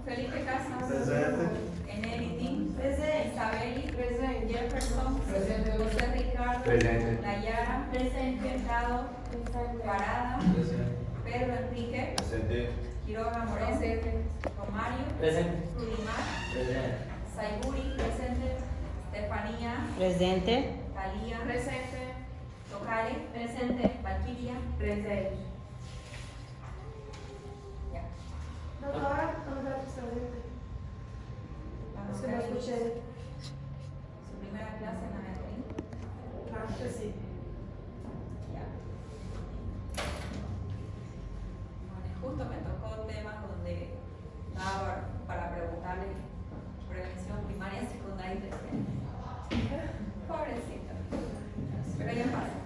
Felipe Casas. Presente. Enelity. Presente. Isabeli. Presente. Jefferson. Presente. José Ricardo. Presente. Nayara. Presente. Prado. Presente. Parada. Presente. Pedro Enrique. Presente. Quiroga Morón. Romario. Presente. Rudimar. Presente. Saiburi. Presente. Estefanía. Presente. Talía. Presente. Tocale. Presente. Valquiria. Presente. Ya. Doctora, ¿dónde está presente? Vamos Se a lo ver escuché. su primera clase en Anatolí. Ah, que sí. Ya. Bueno, justo me tocó temas donde daba para preguntarle prevención primaria, secundaria y terciaria. Pobrecito. Pero ya pasa.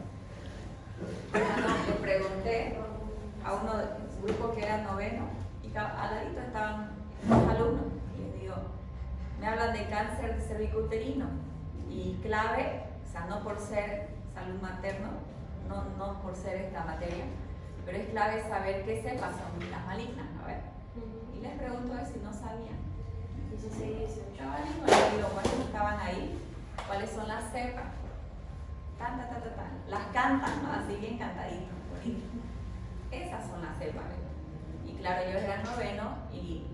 Le pregunté a uno del grupo que era noveno y al ladito estaban dos alumnos y les digo, me hablan de cáncer de cervicuterino y clave, o sea, no por ser salud materno, no por ser esta materia, pero es clave saber qué cepas son las malignas, ¿no? A ver. Y les pregunto si no sabían. 16, 18. Estaban y les digo, ¿cuáles estaban ahí? ¿Cuáles son las cepas? Tan. Las cantan, ¿no? Así bien cantaditos, bonito. Esas son las cepas. Y claro, ellos eran noveno y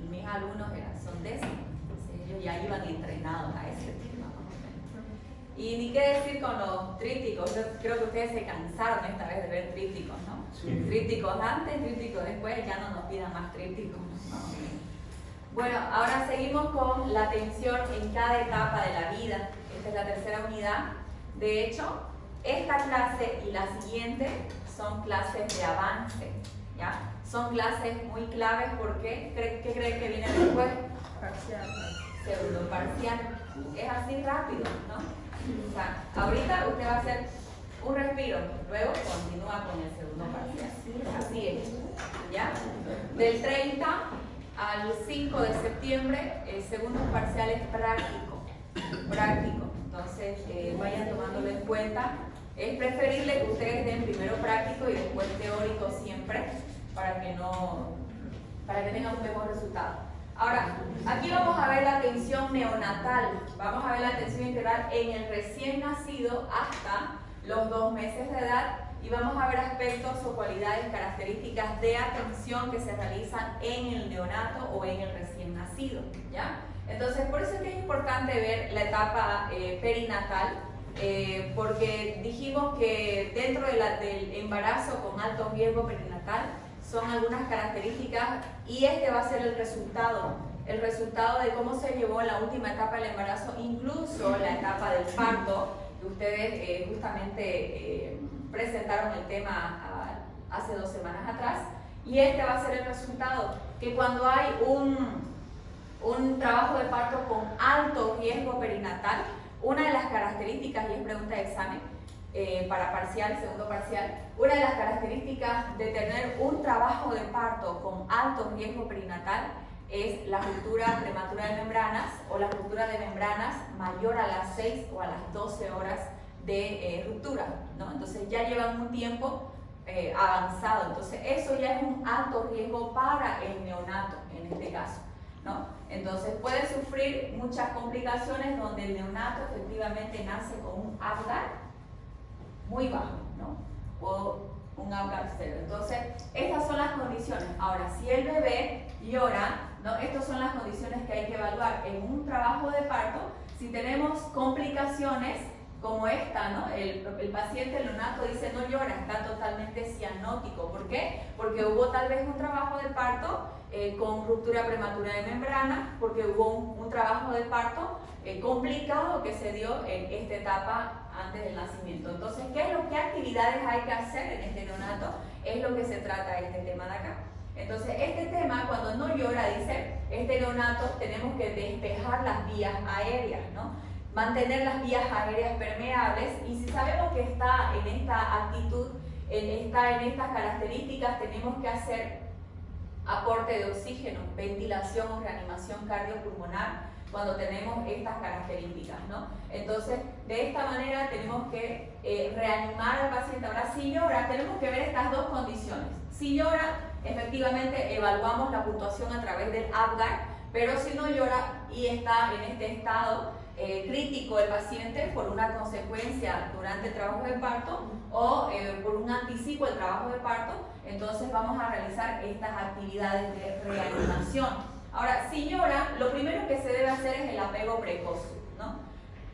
mis alumnos son décimos. Entonces ellos ya iban entrenados a ese tema, más o menos. Y ni qué decir con los trípticos. Yo creo que ustedes se cansaron esta vez de ver trípticos, ¿no? Sí. Trípticos antes, trípticos después, ya no nos pidan más trípticos. ¿No? Bueno, ahora seguimos con la atención en cada etapa de la vida. Esta es la tercera unidad. De hecho, esta clase y la siguiente son clases de avance, ¿ya? Son clases muy claves porque, ¿qué creen que viene después? Parcial. Pseudo parcial. Es así rápido, ¿no? O sea, ahorita usted va a hacer un respiro, luego continúa con el segundo parcial. Así es, ¿ya? Del 30 al 5 de septiembre, el segundo parcial es práctico. Entonces, vayan tomándolo en cuenta. Es preferible que ustedes den primero práctico y después teórico siempre, para que tengan un mejor resultado. Ahora, aquí vamos a ver la atención neonatal. Vamos a ver la atención integral en el recién nacido hasta los 2 meses de edad y vamos a ver aspectos o cualidades características de atención que se realizan en el neonato o en el recién nacido, ¿ya? Entonces, por eso es que es importante ver la etapa perinatal, porque dijimos que dentro del embarazo con alto riesgo perinatal son algunas características y este va a ser el resultado de cómo se llevó la última etapa del embarazo, incluso la etapa del parto, que ustedes justamente presentaron el tema hace 2 semanas atrás, y este va a ser el resultado, que cuando hay un trabajo de parto con alto riesgo perinatal, una de las características, y es pregunta de examen para parcial, segundo parcial, una de las características de tener un trabajo de parto con alto riesgo perinatal es la ruptura prematura de membranas o la ruptura de membranas mayor a las 6 o a las 12 horas de ruptura, ¿no? Entonces ya llevan un tiempo avanzado, entonces eso ya es un alto riesgo para el neonato en este caso, ¿no? Entonces puede sufrir muchas complicaciones donde el neonato efectivamente nace con un Apgar muy bajo, ¿no? O un Apgar cero. Entonces, estas son las condiciones. Ahora, si el bebé llora, ¿no? Estas son las condiciones que hay que evaluar en un trabajo de parto. Si tenemos complicaciones como esta, ¿no? El paciente, el neonato, dice no llora, está totalmente cianótico. ¿Por qué? Porque hubo tal vez un trabajo de parto con ruptura prematura de membrana, porque hubo un trabajo de parto complicado que se dio en esta etapa antes del nacimiento. Entonces, ¿qué actividades hay que hacer en este neonato? Es lo que se trata este tema de acá. Entonces, este tema, cuando no llora, dice, este neonato tenemos que despejar las vías aéreas, ¿no? Mantener las vías aéreas permeables, y si sabemos que está en esta actitud, está en estas características, tenemos que hacer aporte de oxígeno, ventilación o reanimación cardiopulmonar cuando tenemos estas características, ¿no? Entonces, de esta manera tenemos que reanimar al paciente. Ahora, si llora, tenemos que ver estas dos condiciones. Si llora, efectivamente evaluamos la puntuación a través del APGAR, pero si no llora y está en este estado crítico el paciente por una consecuencia durante el trabajo de parto o por un anticipo del trabajo de parto, entonces vamos a realizar estas actividades de reanimación. Ahora, si llora, lo primero que se debe hacer es el apego precoz, ¿no?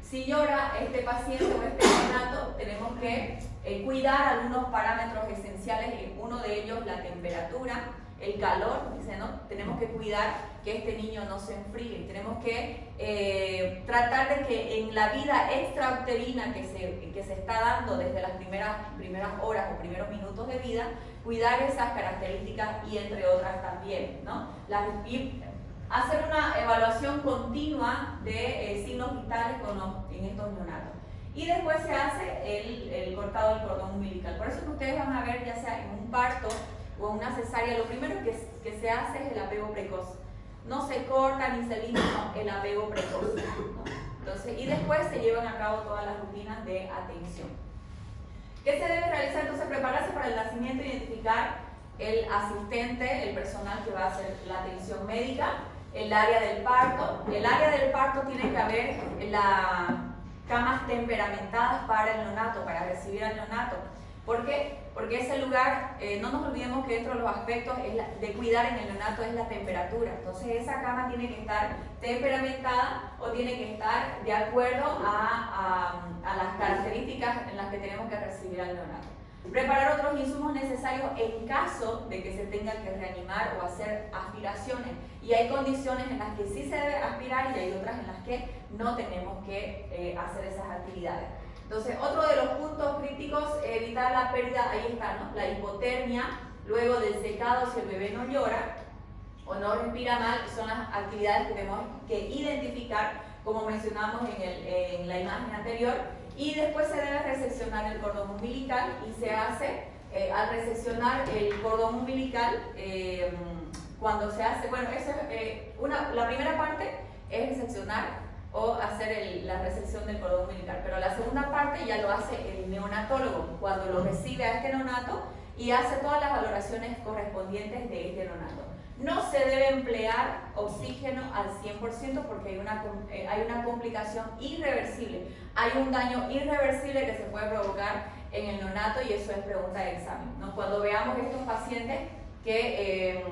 Si llora este paciente o este neonato, tenemos que cuidar algunos parámetros esenciales, uno de ellos la temperatura, el calor, dice, ¿no? Tenemos que cuidar que este niño no se enfríe, tenemos que tratar de que en la vida extrauterina que se está dando desde las primeras horas o primeros minutos de vida, cuidar esas características y entre otras también, ¿no? Y hacer una evaluación continua de signos vitales en estos neonatos. Y después se hace el cortado del cordón umbilical. Por eso que ustedes van a ver, ya sea en un parto o en una cesárea, lo primero que se hace es el apego precoz. No se corta ni se limpia, no, el apego precoz, ¿no? Entonces, y después se llevan a cabo todas las rutinas de atención. ¿Qué se debe realizar? Entonces, prepararse para el nacimiento, identificar el asistente, el personal que va a hacer la atención médica, el área del parto. El área del parto tiene que haber las camas temperamentadas para el neonato, para recibir al neonato. ¿Por qué? Porque ese lugar, no nos olvidemos que dentro de los aspectos de cuidar en el neonato es la temperatura. Entonces esa cama tiene que estar temperamentada o tiene que estar de acuerdo a las características en las que tenemos que recibir al neonato. Preparar otros insumos necesarios en caso de que se tenga que reanimar o hacer aspiraciones. Y hay condiciones en las que sí se debe aspirar y hay otras en las que no tenemos que hacer esas actividades. Entonces, otro de los puntos críticos, evitar la pérdida, ahí está, ¿no? La hipotermia, luego del secado si el bebé no llora o no respira mal, son las actividades que tenemos que identificar, como mencionamos en la imagen anterior, y después se debe reseccionar el cordón umbilical y se hace, al reseccionar el cordón umbilical, cuando se hace, bueno, la primera parte es reseccionar o hacer la resección del cordón umbilical, pero la segunda parte ya lo hace el neonatólogo cuando lo recibe a este neonato y hace todas las valoraciones correspondientes de este neonato. No se debe emplear oxígeno al 100% porque hay una complicación irreversible, hay un daño irreversible que se puede provocar en el neonato y eso es pregunta de examen, ¿no? Cuando veamos estos pacientes que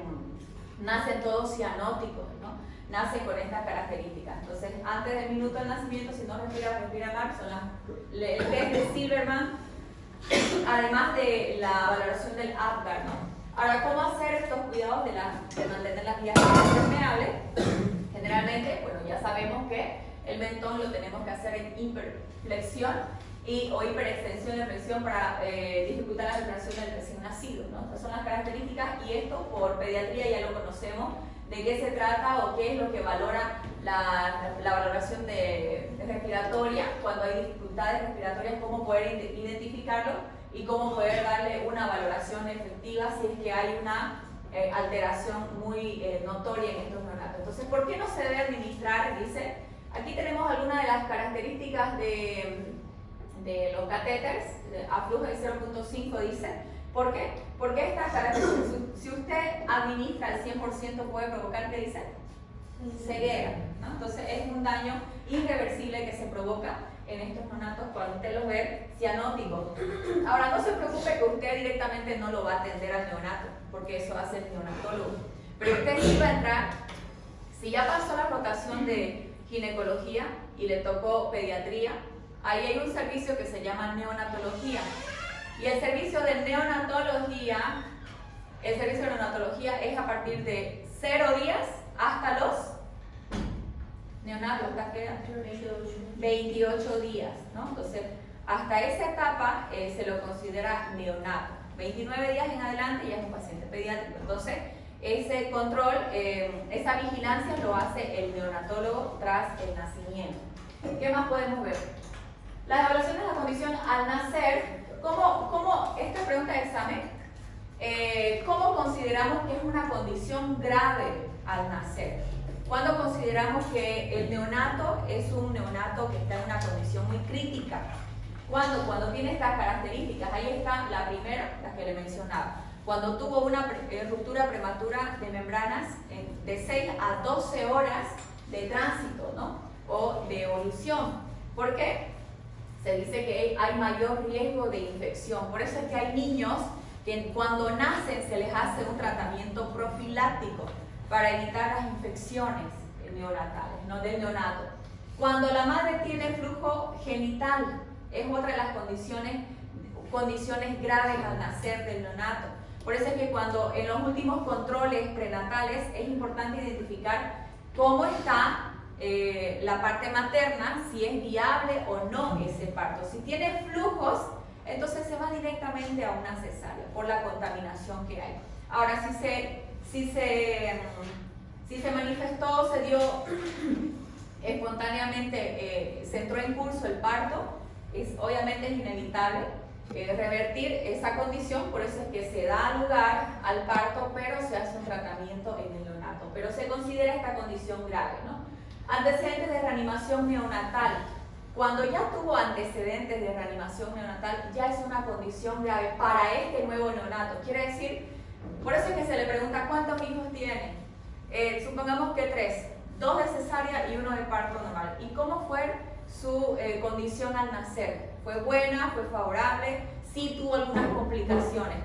nacen todos cianóticos, ¿no? Nacen con estas características. Entonces, antes del minuto del nacimiento, si no respira mal, son el test de Silverman, además de la valoración del APGAR, ¿no? Ahora, ¿cómo hacer estos cuidados de mantener las vías permeables? Generalmente, bueno, ya sabemos que el mentón lo tenemos que hacer en hiperflexión o hiperextensión de flexión para dificultar la respiración del recién nacido, ¿no? Estas son las características y esto por pediatría ya lo conocemos, de qué se trata o qué es lo que valora la valoración respiratoria, cuando hay dificultades respiratorias, cómo poder identificarlo y cómo poder darle una valoración efectiva si es que hay una alteración muy notoria en estos neonatos. Entonces, ¿por qué no se debe administrar? Dice, aquí tenemos algunas de las características de los catéteres, a flujo de 0.5 dice. ¿Por qué? Porque estas características, si usted administra al 100% puede provocar, ¿qué dice? Ceguera, ¿no? Entonces es un daño irreversible que se provoca en estos neonatos cuando usted los ve cianóticos. Ahora, no se preocupe que usted directamente no lo va a atender al neonato, porque eso hace el neonatólogo. Pero usted sí va a entrar, si ya pasó la rotación de ginecología y le tocó pediatría, ahí hay un servicio que se llama neonatología. Y el servicio de neonatología es a partir de 0 días hasta los neonatos, ¿hasta qué edad? 28 días, ¿no? Entonces, hasta esa etapa se lo considera neonato. 29 días en adelante ya es un paciente pediátrico. Entonces, ese control, esa vigilancia lo hace el neonatólogo tras el nacimiento. ¿Qué más podemos ver? Las evaluaciones de la condición al nacer. Esta pregunta de examen, ¿cómo consideramos que es una condición grave al nacer? ¿Cuándo consideramos que el neonato es un neonato que está en una condición muy crítica? Cuando tiene estas características, ahí está la primera, la que le mencionaba. cuando tuvo una ruptura prematura de membranas de 6 a 12 horas de tránsito, ¿no? O de evolución. ¿Por qué? Se dice que hay mayor riesgo de infección. Por eso es que hay niños que cuando nacen se les hace un tratamiento profiláctico para evitar las infecciones neonatales, ¿no? Del neonato. Cuando la madre tiene flujo genital, es otra de las condiciones graves al nacer del neonato. Por eso es que cuando en los últimos controles prenatales es importante identificar cómo está la parte materna, si es viable o no ese parto. Si tiene flujos, entonces se va directamente a una cesárea por la contaminación que hay. Ahora, si se manifestó, se dio espontáneamente, se entró en curso el parto, obviamente es inevitable revertir esa condición, por eso es que se da lugar al parto, pero se hace un tratamiento en el neonato. Pero se considera esta condición grave, ¿no? Antecedentes de reanimación neonatal. Cuando ya tuvo antecedentes de reanimación neonatal, ya es una condición grave para este nuevo neonato. Quiere decir, por eso es que se le pregunta cuántos hijos tiene. Supongamos que 3, 2 de cesárea y 1 de parto normal. ¿Y cómo fue su condición al nacer? ¿Fue buena? ¿Fue favorable? Sí tuvo algunas complicaciones.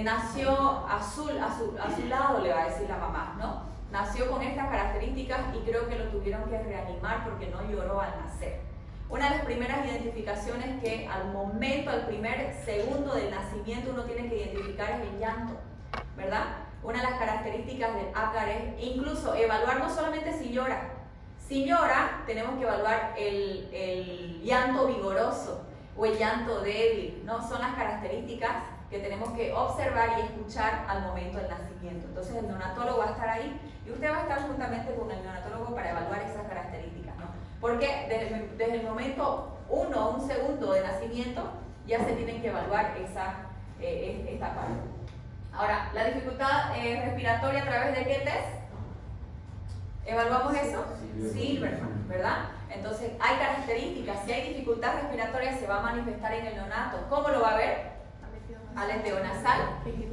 Nació azulado, le va a decir la mamá, ¿no? Nació con estas características y creo que lo tuvieron que reanimar porque no lloró al nacer. Una de las primeras identificaciones que al momento, al primer segundo del nacimiento uno tiene que identificar es el llanto, ¿verdad? Una de las características del Apgar es incluso evaluar no solamente si llora. Si llora, tenemos que evaluar el llanto vigoroso o el llanto débil, ¿no? Son las características que tenemos que observar y escuchar al momento del nacimiento. Entonces el neonatólogo va a estar ahí y usted va a estar juntamente con el neonatólogo para evaluar esas características, ¿no? Porque desde el momento 1 o un segundo de nacimiento ya se tienen que evaluar esta parte. Ahora, la dificultad respiratoria a través de qué test? ¿Evaluamos eso? Silverman, ¿verdad? Entonces hay características. Si hay dificultad respiratoria se va a manifestar en el neonato. ¿Cómo lo va a ver? Aleteo nasal,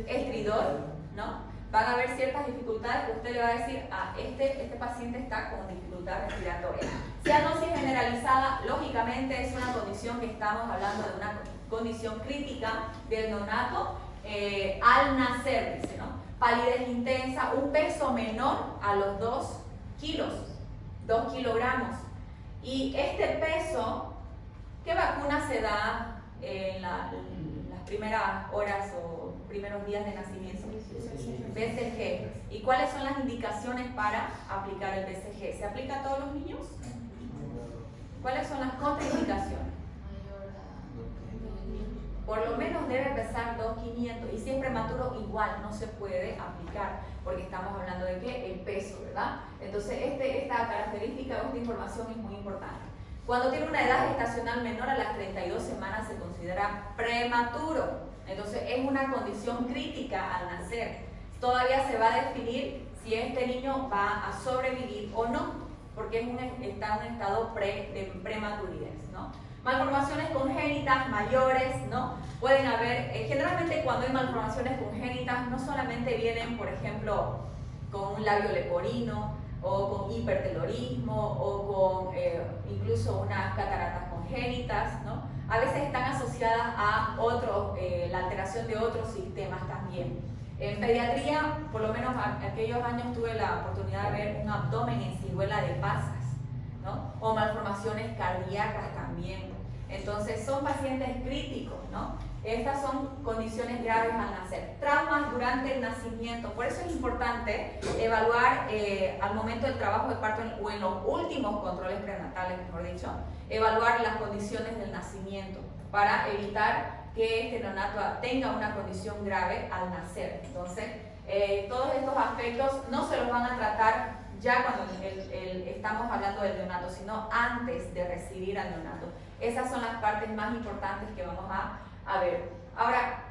estridor, ¿no? Van a haber ciertas dificultades que usted le va a decir, este paciente está con dificultad respiratoria. Cianosis generalizada, lógicamente es una condición que estamos hablando de una condición crítica del neonato al nacer, dice, ¿no? Palidez intensa, un peso menor a los 2 kilos, 2 kilogramos. Y este peso, ¿qué vacuna se da en las primeras horas o primeros días de nacimiento? BCG. ¿Y cuáles son las indicaciones para aplicar el BCG? ¿Se aplica a todos los niños? ¿Cuáles son las contraindicaciones? Por lo menos debe pesar 2.500 y si es prematuro igual no se puede aplicar porque estamos hablando de ¿qué? El peso, ¿verdad? Entonces esta característica o esta información es muy importante. Cuando tiene una edad gestacional menor a las 32 semanas se considera prematuro. Entonces es una condición crítica al nacer. Todavía se va a definir si este niño va a sobrevivir o no, porque está en un estado de prematuridad, ¿no? Malformaciones congénitas mayores, ¿no? Pueden haber, generalmente cuando hay malformaciones congénitas no solamente vienen, por ejemplo, con un labio leporino o con hipertelorismo o con incluso unas cataratas congénitas, ¿no? A veces están asociadas a la alteración de otros sistemas también. En pediatría, por lo menos aquellos años tuve la oportunidad de ver un abdomen en ciruela de pasas, ¿no? O malformaciones cardíacas también. Entonces son pacientes críticos, ¿no? Estas son condiciones graves al nacer. Traumas durante el nacimiento. Por eso es importante evaluar al momento del trabajo de parto o en los últimos controles prenatales, mejor dicho, evaluar las condiciones del nacimiento para evitar que este neonato tenga una condición grave al nacer. Entonces, todos estos aspectos no se los van a tratar ya cuando estamos hablando del neonato, sino antes de recibir al neonato. Esas son las partes más importantes que vamos a ver. Ahora,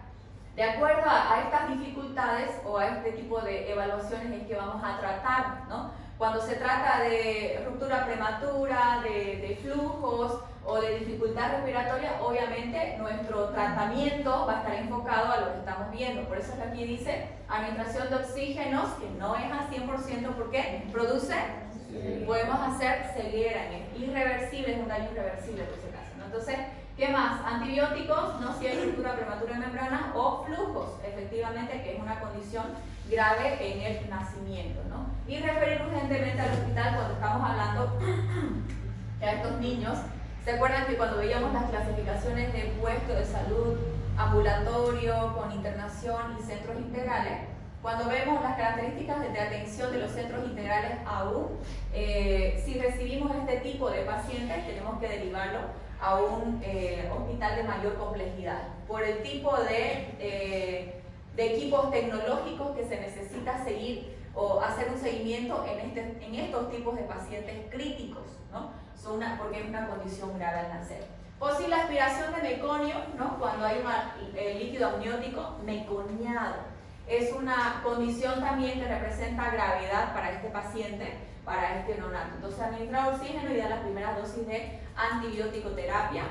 de acuerdo a estas dificultades o a este tipo de evaluaciones es que vamos a tratar, ¿no? Cuando se trata de ruptura prematura, de flujos o de dificultad respiratoria, obviamente nuestro tratamiento va a estar enfocado a lo que estamos viendo. Por eso es que aquí dice administración de oxígenos, que no es al 100% porque produce, podemos hacer ceguera, es irreversible, es un daño irreversible por ese caso, ¿no? Entonces, ¿qué más? Antibióticos, ¿no? Si hay ruptura prematura de membranas, o flujos, efectivamente, que es una condición grave en el nacimiento, ¿no? Y referir urgentemente al hospital cuando estamos hablando a estos niños. ¿Se acuerdan que cuando veíamos las clasificaciones de puesto de salud, ambulatorio, con internación y centros integrales? Cuando vemos las características de atención de los centros integrales aún, si recibimos este tipo de pacientes, tenemos que derivarlo a un hospital de mayor complejidad, por el tipo de equipos tecnológicos que se necesita seguir o hacer un seguimiento en estos tipos de pacientes críticos, ¿no? Porque es una condición grave al nacer. Posible aspiración de meconio, ¿no? Cuando hay líquido amniótico meconiado. Es una condición también que representa gravedad para este paciente, para este neonato. Entonces, administrar oxígeno y dar las primeras dosis de antibiótico terapia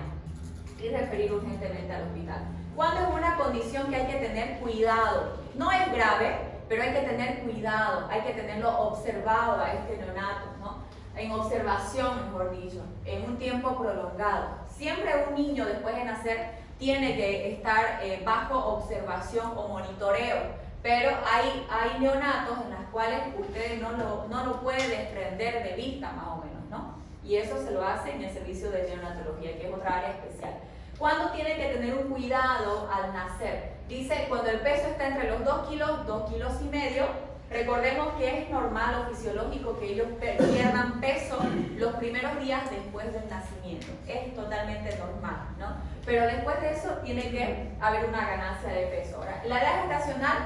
y referir urgentemente al hospital. ¿Cuándo es una condición que hay que tener cuidado? No es grave, pero hay que tener cuidado, hay que tenerlo observado a este neonato, ¿no? En observación, mejor dicho, en un tiempo prolongado. Siempre un niño después de nacer tiene que estar bajo observación o monitoreo, pero hay neonatos en los cuales ustedes no lo pueden desprender de vista, más o menos, ¿no? Y eso se lo hace en el servicio de neonatología, que es otra área especial. ¿Cuándo tiene que tener un cuidado al nacer? Dice, cuando el peso está entre los 2 kilos, 2 kilos y medio, recordemos que es normal o fisiológico que ellos pierdan peso los primeros días después del nacimiento. Es totalmente normal, ¿no? Pero después de eso tiene que haber una ganancia de peso. Ahora, la edad gestacional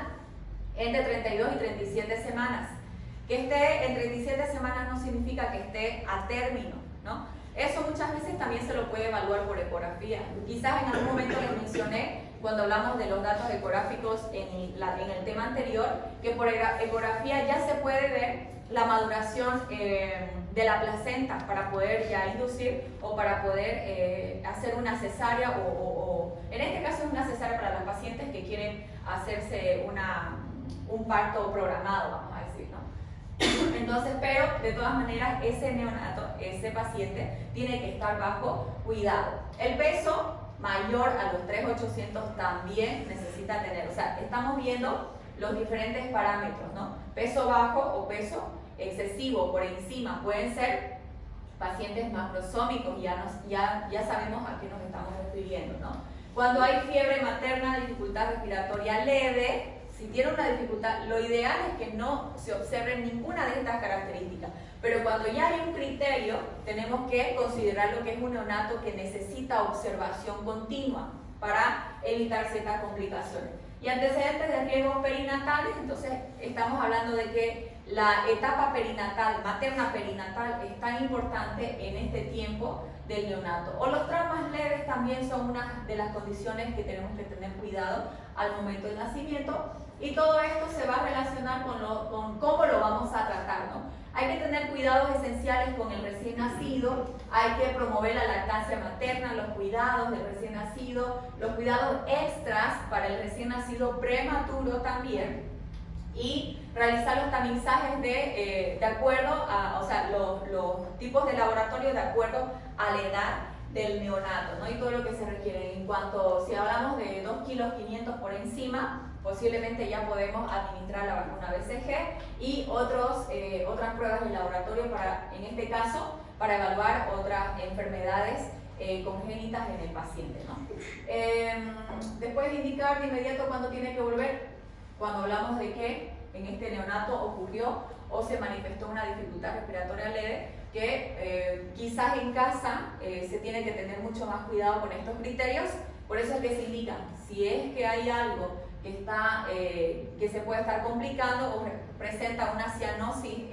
entre 32 y 37 semanas. Que esté en 37 semanas no significa que esté a término, ¿no? Eso muchas veces también se lo puede evaluar por ecografía. Quizás en algún momento les mencioné, cuando hablamos de los datos ecográficos en el tema anterior, que por ecografía ya se puede ver la maduración de la placenta para poder ya inducir o para poder hacer una cesárea o en este caso es una cesárea para las pacientes que quieren hacerse un parto programado, vamos a decir, ¿no? Entonces, pero de todas maneras ese neonato, ese paciente tiene que estar bajo cuidado. El peso mayor a los 3.800 también necesita tener, o sea, estamos viendo los diferentes parámetros, ¿no? Peso bajo o peso excesivo por encima pueden ser pacientes macrosómicos, ya sabemos a qué nos estamos refiriendo, ¿no? Cuando hay fiebre materna, dificultad respiratoria leve, si tiene una dificultad, lo ideal es que no se observe ninguna de estas características, pero cuando ya hay un criterio, tenemos que considerar lo que es un neonato que necesita observación continua para evitar ciertas complicaciones. Y antecedentes de riesgos perinatales, entonces estamos hablando de que la etapa perinatal, materna perinatal, es tan importante en este tiempo del neonato. O los traumas leves también son una de las condiciones que tenemos que tener cuidado al momento del nacimiento. Y todo esto se va a relacionar con cómo lo vamos a tratar, ¿no? Hay que tener cuidados esenciales con el recién nacido, hay que promover la lactancia materna, los cuidados del recién nacido, los cuidados extras para el recién nacido prematuro también, y realizar los tamizajes de acuerdo a, o sea, los tipos de laboratorio de acuerdo a la edad del neonato, ¿no? Y todo lo que se requiere. En cuanto, si hablamos de 2 kilos 500 por encima, posiblemente ya podemos administrar la vacuna BCG y otras pruebas de laboratorio para, en este caso, para evaluar otras enfermedades congénitas en el paciente, ¿no? Después de indicar de inmediato cuándo tiene que volver, cuando hablamos de que en este neonato ocurrió o se manifestó una dificultad respiratoria leve, que quizás en casa se tiene que tener mucho más cuidado con estos criterios. Por eso es que se indica, si es que hay algo que se puede estar complicando o presenta una cianosis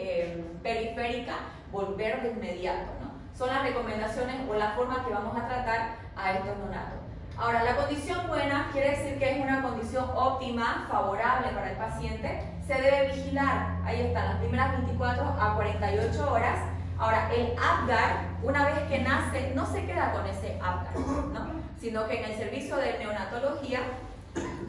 periférica, volver de inmediato, ¿no? Son las recomendaciones o la forma que vamos a tratar a estos neonatos. Ahora, la condición buena quiere decir que es una condición óptima, favorable para el paciente. Se debe vigilar, ahí están, las primeras 24 a 48 horas, Ahora, el Apgar, una vez que nace, no se queda con ese Apgar, ¿no? Sino que en el servicio de neonatología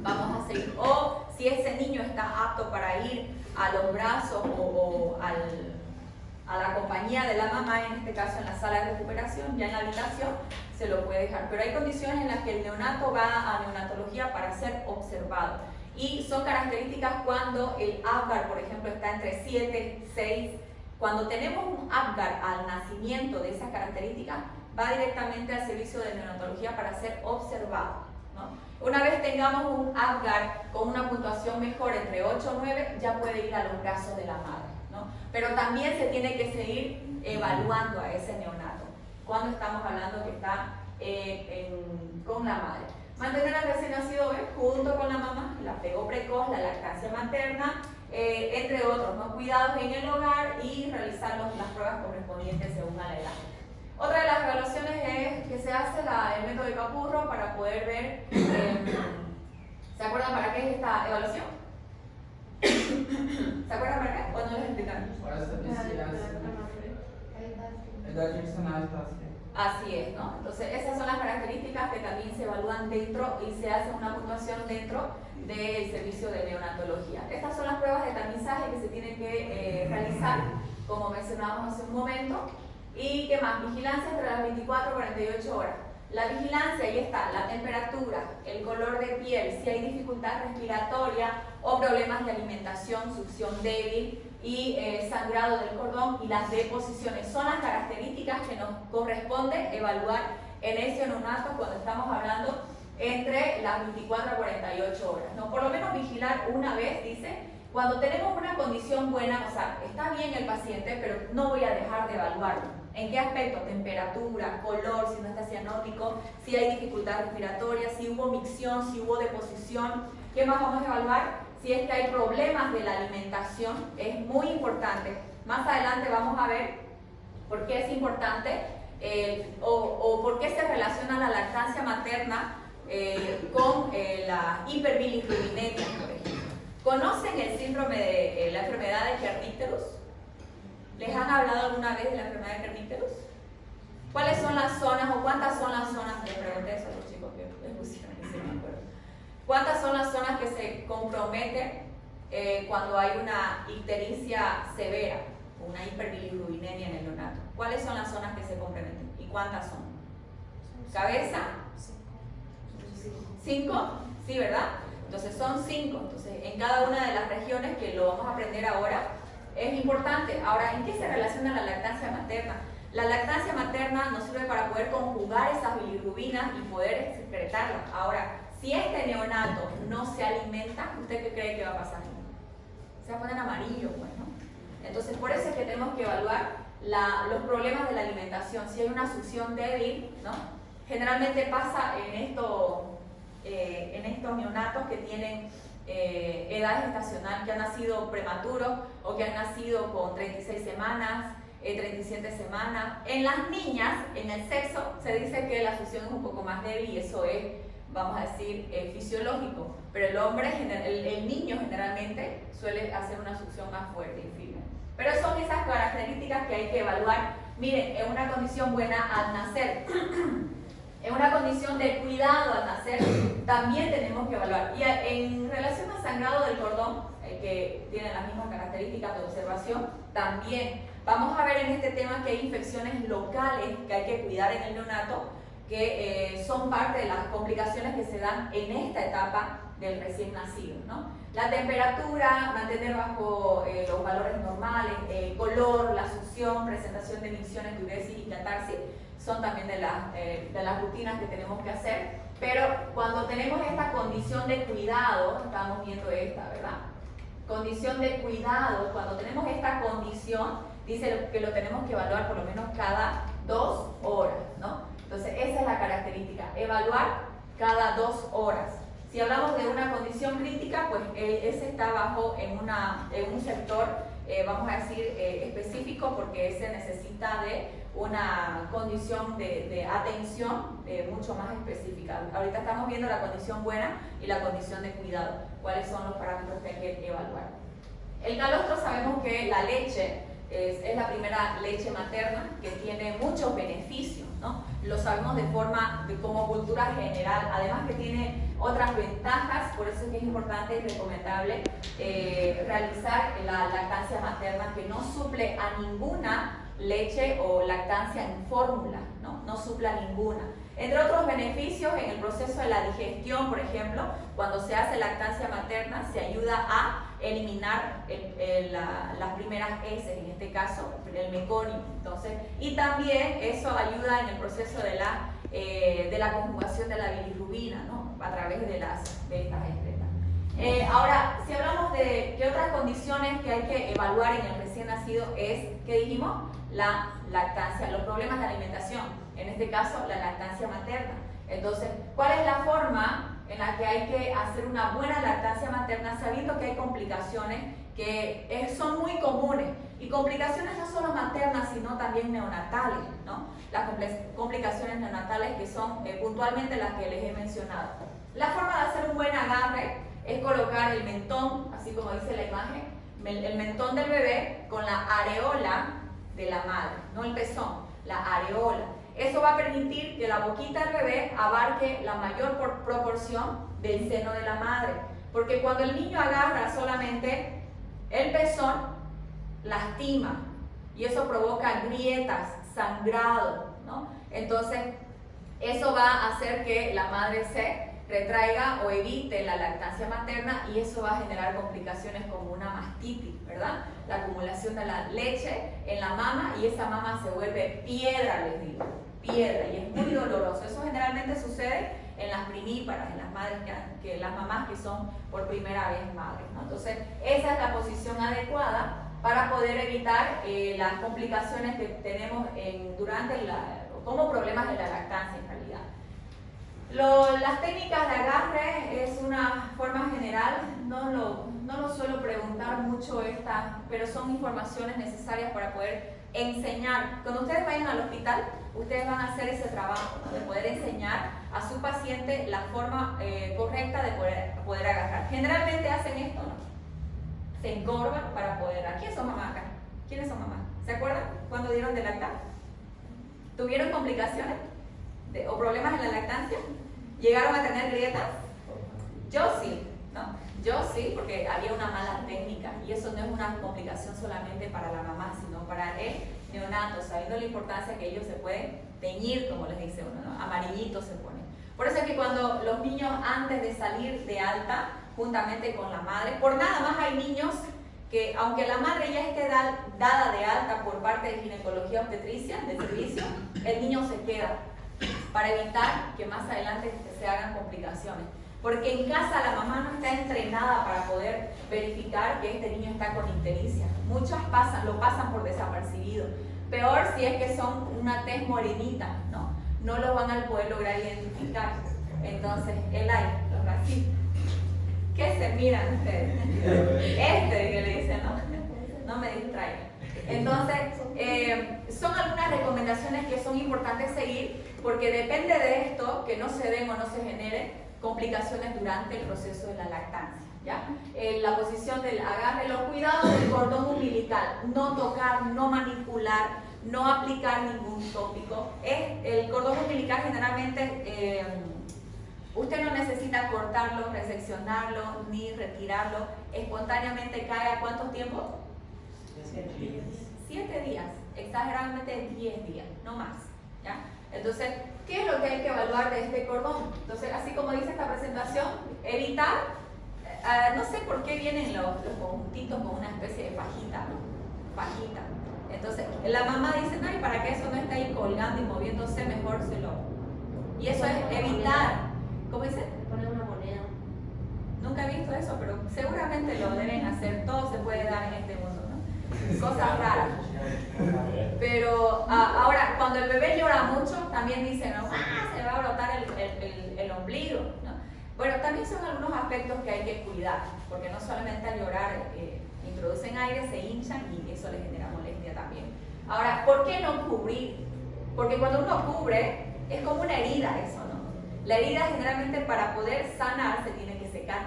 vamos a seguir, o si ese niño está apto para ir a los brazos o a la compañía de la mamá, en este caso en la sala de recuperación, ya en la habitación, se lo puede dejar. Pero hay condiciones en las que el neonato va a neonatología para ser observado. Y son características cuando el Apgar, por ejemplo, está entre 7, 6. Cuando tenemos un Apgar al nacimiento de esas características, va directamente al servicio de neonatología para ser observado, ¿no? Una vez tengamos un Apgar con una puntuación mejor entre 8 o 9, ya puede ir a los brazos de la madre, ¿no? Pero también se tiene que seguir evaluando a ese neonato cuando estamos hablando que está con la madre. Mantener al recién nacido junto con la mamá, el apego precoz, la lactancia materna, entre otros, ¿no? Cuidados en el hogar y realizar las pruebas correspondientes según a la edad. Otra de las evaluaciones es que se hace el método de Capurro para poder ver, ¿se acuerdan para qué es esta evaluación? ¿Se acuerdan para qué? ¿O no les explicaron? Para estabilizar el daño personal está así. Así es, ¿no? Entonces esas son las características que también se evalúan dentro y se hace una puntuación dentro del servicio de neonatología. Estas son las pruebas de tamizaje que se tienen que realizar, como mencionábamos hace un momento. ¿Y qué más? Vigilancia entre las 24 y 48 horas. La vigilancia, ahí está, la temperatura, el color de piel, si hay dificultad respiratoria o problemas de alimentación, succión débil y sangrado del cordón y las deposiciones. Son las características que nos corresponde evaluar en ese neonato cuando estamos hablando entre las 24 a 48 horas, ¿no? Por lo menos vigilar una vez, dice, cuando tenemos una condición buena, o sea, está bien el paciente, pero no voy a dejar de evaluarlo. ¿En qué aspecto? Temperatura, color, si no está cianótico, si hay dificultad respiratoria, si hubo micción, si hubo deposición. ¿Qué más vamos a evaluar? Si es que hay problemas de la alimentación, es muy importante. Más adelante vamos a ver por qué es importante o por qué se relaciona la lactancia materna con la hiperbilirrubinemia, por ejemplo. ¿Conocen el síndrome de la enfermedad de Kernicterus? ¿Les han hablado alguna vez de la enfermedad de Kernicterus? ¿Cuáles son las zonas o cuántas son las zonas? Les pregunté eso a los chicos que les pusieron, y se me acuerdo. ¿Cuántas son las zonas que se comprometen cuando hay una ictericia severa, una hiperbilirrubinemia en el neonato? ¿Cuáles son las zonas que se comprometen? ¿Y cuántas son? ¿Cabeza? 5, sí, ¿verdad? Entonces son 5. Entonces en cada una de las regiones, que lo vamos a aprender ahora, es importante. Ahora, ¿en qué se relaciona la lactancia materna? La lactancia materna nos sirve para poder conjugar esas bilirrubinas y poder secretarlas. Ahora, si este neonato no se alimenta, ¿usted qué cree que va a pasar? Se va a poner amarillo, pues, ¿no? Entonces, por eso es que tenemos que evaluar los problemas de la alimentación. Si hay una succión débil, ¿no? Generalmente pasa en estos neonatos que tienen edad gestacional, que han nacido prematuros o que han nacido con 36 semanas, 37 semanas. En las niñas, en el sexo, se dice que la succión es un poco más débil y eso es, vamos a decir, fisiológico. Pero el hombre, el niño generalmente suele hacer una succión más fuerte y firme. Pero son esas características que hay que evaluar. Miren, en una condición buena al nacer, en una condición de cuidado al nacer, también tenemos que evaluar. Y en relación al sangrado del cordón, que tiene las mismas características de observación, también vamos a ver en este tema que hay infecciones locales que hay que cuidar en el neonato, que son parte de las complicaciones que se dan en esta etapa del recién nacido, ¿no? La temperatura, mantener bajo los valores normales, el color, la succión, presentación de micciones, diuresis y catarsis, son también de las rutinas que tenemos que hacer. Pero cuando tenemos esta condición de cuidado, estamos viendo esta, ¿verdad? Condición de cuidado, cuando tenemos esta condición, dice que lo tenemos que evaluar por lo menos cada 2 horas, ¿no? Entonces esa es la característica, evaluar cada 2 horas. Si hablamos de una condición crítica, pues ese está en un sector, vamos a decir, específico, porque ese necesita de una condición de atención mucho más específica. Ahorita estamos viendo la condición buena y la condición de cuidado. ¿Cuáles son los parámetros que hay que evaluar? El calostro, sabemos que la leche es la primera leche materna que tiene muchos beneficios, ¿no? Lo sabemos como cultura general, además que tiene otras ventajas, por eso es que es importante y recomendable realizar la lactancia materna, que no suple a ninguna leche o lactancia en fórmula, no suple a ninguna. Entre otros beneficios, en el proceso de la digestión, por ejemplo, cuando se hace lactancia materna, se ayuda a eliminar las primeras heces, en este caso el meconio. Entonces, y también eso ayuda en el proceso de la conjugación de la bilirrubina, ¿no? A través de estas excretas. Ahora, si hablamos de qué otras condiciones que hay que evaluar en el recién nacido es, ¿qué dijimos? La lactancia, los problemas de alimentación. En este caso, la lactancia materna. Entonces, ¿cuál es la forma en la que hay que hacer una buena lactancia materna sabiendo que hay complicaciones que son muy comunes? Y complicaciones no solo maternas, sino también neonatales, ¿no? Las complicaciones neonatales que son puntualmente las que les he mencionado. La forma de hacer un buen agarre es colocar el mentón, así como dice la imagen, el mentón del bebé con la areola de la madre, no el pezón, la areola. Eso va a permitir que la boquita del bebé abarque la mayor proporción del seno de la madre. Porque cuando el niño agarra solamente el pezón, lastima. Y eso provoca grietas, sangrado, ¿no? Entonces, eso va a hacer que la madre se retraiga o evite la lactancia materna, y eso va a generar complicaciones como una mastitis, ¿verdad? La acumulación de la leche en la mama, y esa mama se vuelve piedra, les digo. Piedra, y es muy doloroso. Eso generalmente sucede en las primíparas, en las madres las mamás que son por primera vez madres, ¿no? Entonces, esa es la posición adecuada para poder evitar las complicaciones que tenemos como problemas de la lactancia en realidad. Las técnicas de agarre es una forma general, no lo suelo preguntar mucho pero son informaciones necesarias para poder enseñar. Cuando ustedes vayan al hospital, ustedes van a hacer ese trabajo, ¿no? De poder enseñar a su paciente la forma correcta de poder agarrar. Generalmente hacen esto, ¿no? Se encorvan para poder. ¿Quiénes son mamás acá? ¿Quiénes son mamás? ¿Se acuerdan cuando dieron de lactar? ¿Tuvieron complicaciones o problemas en la lactancia? ¿Llegaron a tener grietas? Yo sí, ¿no? Yo sí, porque había una mala técnica, y eso no es una complicación solamente para la mamá, sino para el neonato, sabiendo la importancia que ellos se pueden teñir, como les dice uno, ¿no? Amarillito se pone. Por eso es que cuando los niños, antes de salir de alta, juntamente con la madre, por nada más hay niños que, aunque la madre ya esté dada de alta por parte de ginecología obstetricia, de servicio, el niño se queda para evitar que más adelante se hagan complicaciones. Porque en casa la mamá no está entrenada para poder verificar que este niño está con ictericia. Muchas lo pasan por desapercibido. Peor si es que son una tez morenita, ¿no? No lo van a poder lograr identificar. Entonces, los racistas. ¿Qué se miran ustedes? Que le dicen, no me distraigan. Entonces, son algunas recomendaciones que son importantes seguir, porque depende de esto que no se den o no se generen complicaciones durante el proceso de la lactancia, ¿ya? La posición del agarre, los cuidados del cordón umbilical, no tocar, no manipular, no aplicar ningún tópico. El cordón umbilical generalmente usted no necesita cortarlo, reseccionarlo, ni retirarlo, espontáneamente cae. ¿A cuántos tiempos? 7 días, exageradamente 10 días, no más, ¿ya? Entonces, ¿qué es lo que hay que evaluar de este cordón? Entonces, así como dice esta presentación, evitar, no sé por qué vienen los conjuntitos con una especie de fajita, ¿no? Fajita. Entonces, la mamá dice, no, y para que eso no esté ahí colgando y moviéndose, mejor se lo... Y eso es evitar. ¿Cómo dice? Poner una moneda. Nunca he visto eso, pero seguramente lo deben hacer. Todo se puede dar en este mundo, ¿no? Cosas raras. Pero ahora, cuando el bebé llora mucho, también dicen, ¿no? Se va a brotar el ombligo, ¿no? Bueno, también son algunos aspectos que hay que cuidar, porque no solamente al llorar introducen aire, se hinchan y eso les genera molestia también. Ahora, ¿por qué no cubrir? Porque cuando uno cubre, es como una herida eso, ¿no? La herida generalmente para poder sanar se tiene que secar.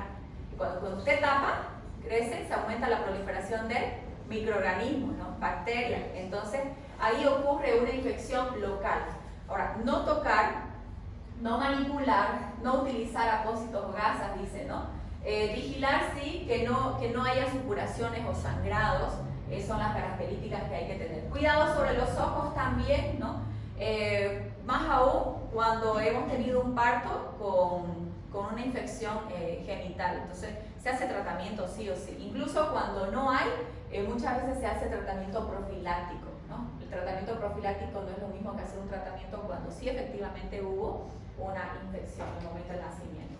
Y cuando usted tapa, crece, se aumenta la proliferación del microorganismos, ¿no? Bacterias. Entonces, ahí ocurre una infección local. Ahora, no tocar, no manipular, no utilizar apósitos o gasas, dice, ¿no? Vigilar, sí, que no haya supuraciones o sangrados, son las características que hay que tener. Cuidado sobre los ojos también, ¿no? Más aún cuando hemos tenido un parto con una infección genital. Entonces, se hace tratamiento sí o sí. Incluso cuando no hay, muchas veces se hace tratamiento profiláctico, ¿no? El tratamiento profiláctico no es lo mismo que hacer un tratamiento cuando sí efectivamente hubo una infección en el momento del nacimiento.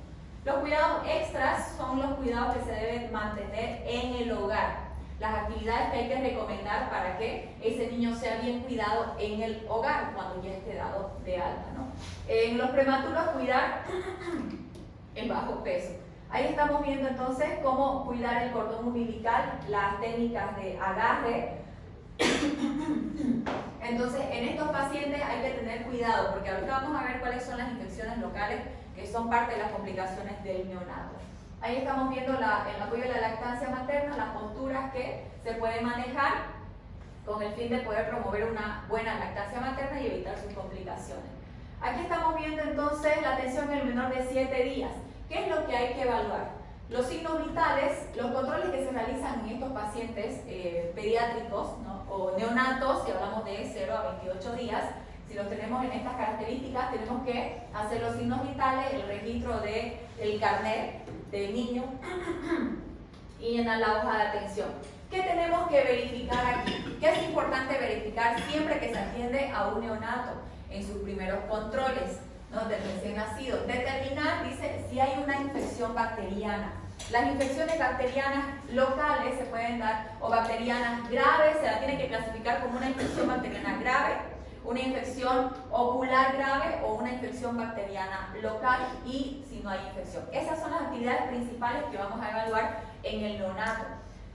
Los cuidados extras son los cuidados que se deben mantener en el hogar. Las actividades que hay que recomendar para que ese niño sea bien cuidado en el hogar cuando ya esté dado de alta, ¿no? En los prematuros, cuidar el bajo peso. Ahí estamos viendo entonces cómo cuidar el cordón umbilical, las técnicas de agarre. Entonces, en estos pacientes hay que tener cuidado porque ahorita vamos a ver cuáles son las infecciones locales que son parte de las complicaciones del neonato. Ahí estamos viendo el apoyo de la lactancia materna, las posturas que se pueden manejar con el fin de poder promover una buena lactancia materna y evitar sus complicaciones. Aquí estamos viendo entonces la atención en el menor de 7 días. ¿Qué es lo que hay que evaluar? Los signos vitales, los controles que se realizan en estos pacientes pediátricos, ¿no? O neonatos, si hablamos de 0 a 28 días, si los tenemos en estas características, tenemos que hacer los signos vitales, el registro del carnet del niño y llenar la hoja de atención. ¿Qué tenemos que verificar aquí? ¿Qué es importante verificar siempre que se atiende a un neonato en sus primeros controles, ¿no? Del recién nacido? Determinar, dice, si hay una infección bacteriana. Las infecciones bacterianas locales se pueden dar, o bacterianas graves, se la tiene que clasificar como una infección bacteriana grave, una infección ocular grave o una infección bacteriana local y si no hay infección. Esas son las actividades principales que vamos a evaluar en el neonato.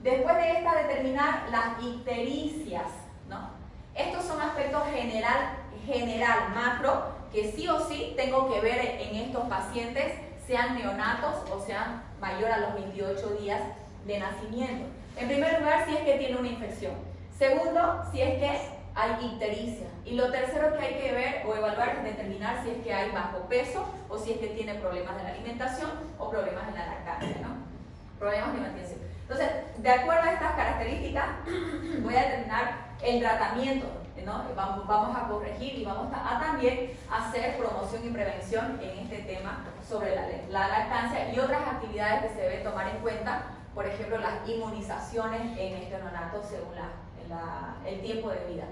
Después de esta, determinar las ictericias, ¿no? Estos son aspectos general, macro, que sí o sí tengo que ver en estos pacientes, sean neonatos o sean mayor a los 28 días de nacimiento. En primer lugar, si es que tiene una infección. Segundo, si es que hay ictericia. Y lo tercero que hay que ver o evaluar es determinar si es que hay bajo peso o si es que tiene problemas de la alimentación o problemas en la lactancia, ¿no? Problemas de alimentación. Entonces, de acuerdo a estas características, voy a determinar el tratamiento, ¿no? Vamos a corregir y vamos a también hacer promoción y prevención en este tema sobre la lactancia y otras actividades que se deben tomar en cuenta, por ejemplo, las inmunizaciones en este neonato según el tiempo de vida.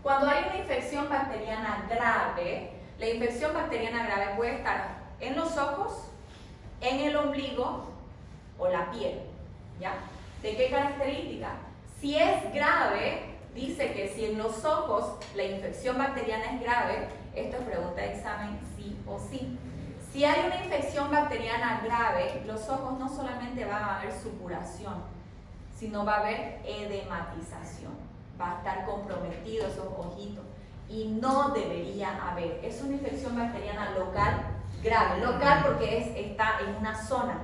Cuando hay una infección bacteriana grave, la infección bacteriana grave puede estar en los ojos, en el ombligo o la piel, ¿ya? ¿De qué característica? Si es grave, dice que si en los ojos la infección bacteriana es grave, esto es pregunta de examen sí o sí. Si hay una infección bacteriana grave, los ojos no solamente van a haber supuración, sino va a haber edematización. Va a estar comprometido esos ojitos y no debería haber. Es una infección bacteriana local grave. Local porque está en una zona,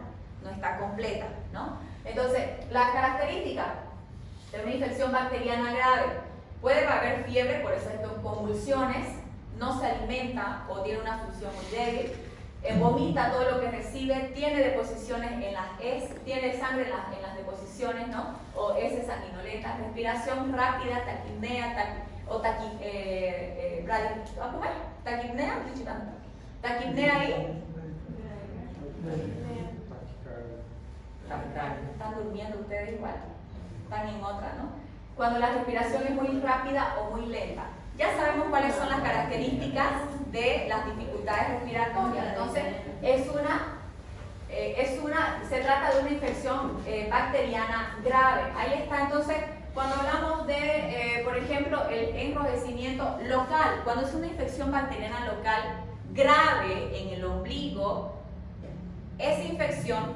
no está completa, ¿no? Entonces, las características de una infección bacteriana grave. Puede haber fiebre, por eso son convulsiones, no se alimenta o tiene una función muy débil, vomita todo lo que recibe, tiene deposiciones en las heces, tiene sangre en las deposiciones, ¿no? O heces sanguinolentas, respiración rápida, taquipnea, taquipnea ahí. Están durmiendo ustedes igual, están en otra, ¿no? Cuando la respiración es muy rápida o muy lenta. Ya sabemos cuáles son las características de las dificultades respiratorias. Entonces, se trata de una infección bacteriana grave. Ahí está, entonces, cuando hablamos de, por ejemplo, el enrojecimiento local, cuando es una infección bacteriana local grave en el ombligo, esa infección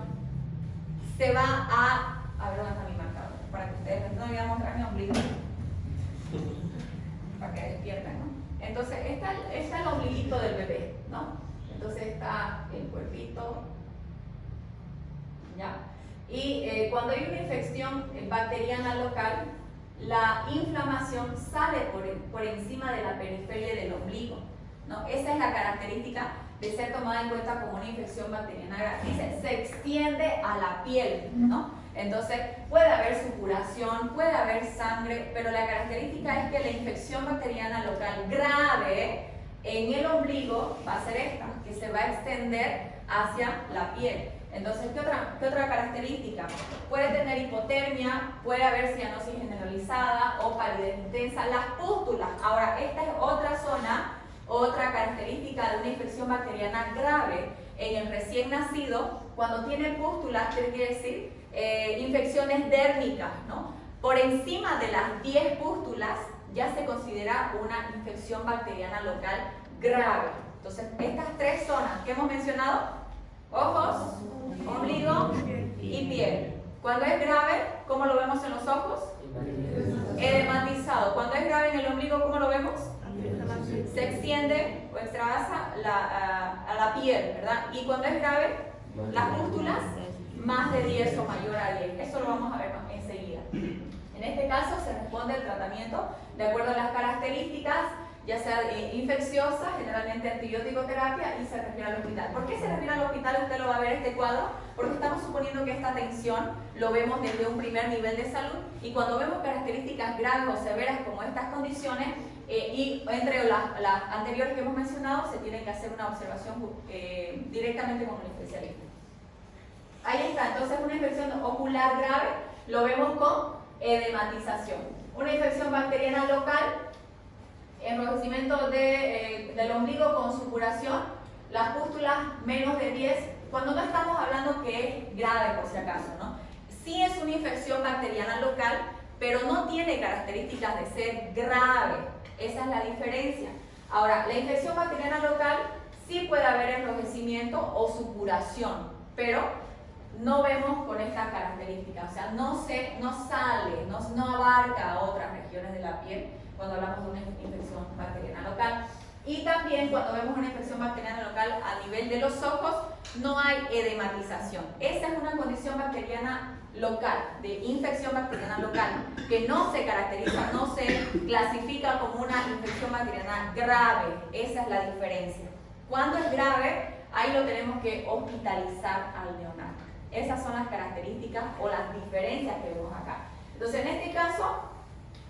se va a ver dónde está mi marcador, para que ustedes no vayan a mostrar mi ombligo. Para que despierten, ¿no? Entonces, está el ombliguito del bebé, ¿no? Entonces está el cuerpito, ¿ya? Y cuando hay una infección bacteriana local, la inflamación sale por encima de la periferia del ombligo, ¿no? Esa es la característica de ser tomada en cuenta como una infección bacteriana grave. Dice, se extiende a la piel, ¿no? Entonces, puede haber supuración, puede haber sangre, pero la característica es que la infección bacteriana local grave en el ombligo va a ser esta, que se va a extender hacia la piel. Entonces, ¿qué otra característica? Puede tener hipotermia, puede haber cianosis generalizada o palidez intensa. Las pústulas, ahora, esta es otra zona, otra característica de una infección bacteriana grave en el recién nacido. Cuando tiene pústulas, ¿qué quiere decir? Infecciones dérmicas, ¿no? Por encima de las 10 pústulas ya se considera una infección bacteriana local grave. Entonces, estas tres zonas que hemos mencionado, ojos, ombligo y piel. Cuando es grave, ¿cómo lo vemos en los ojos? Edematizado. Cuando es grave en el ombligo, ¿cómo lo vemos? Se extiende o extravasa a la piel, ¿verdad? Y cuando es grave, las pústulas, más de 10 o mayor a 10. Eso lo vamos a ver enseguida. En este caso se responde el tratamiento de acuerdo a las características, ya sea infecciosa, generalmente antibiótico terapia, y se refiere al hospital. ¿Por qué se refiere al hospital? Usted lo va a ver este cuadro, porque estamos suponiendo que esta tensión lo vemos desde un primer nivel de salud, y cuando vemos características graves o severas como estas condiciones, y entre las anteriores que hemos mencionado, se tiene que hacer una observación directamente con un especialista. Ahí está, entonces una infección ocular grave lo vemos con edematización. Una infección bacteriana local, enrojecimiento del ombligo con supuración, las pústulas menos de 10, cuando no estamos hablando que es grave por si acaso, ¿no? Sí es una infección bacteriana local, pero no tiene características de ser grave, esa es la diferencia. Ahora, la infección bacteriana local sí puede haber enrojecimiento o supuración, pero no vemos con estas características, o sea, no abarca a otras regiones de la piel cuando hablamos de una infección bacteriana local. Y también cuando vemos una infección bacteriana local a nivel de los ojos, no hay edematización. Esa es una condición bacteriana local, de infección bacteriana local, que no se caracteriza, no se clasifica como una infección bacteriana grave. Esa es la diferencia. Cuando es grave, ahí lo tenemos que hospitalizar al neonato. Esas son las características o las diferencias que vemos acá. Entonces, en este caso,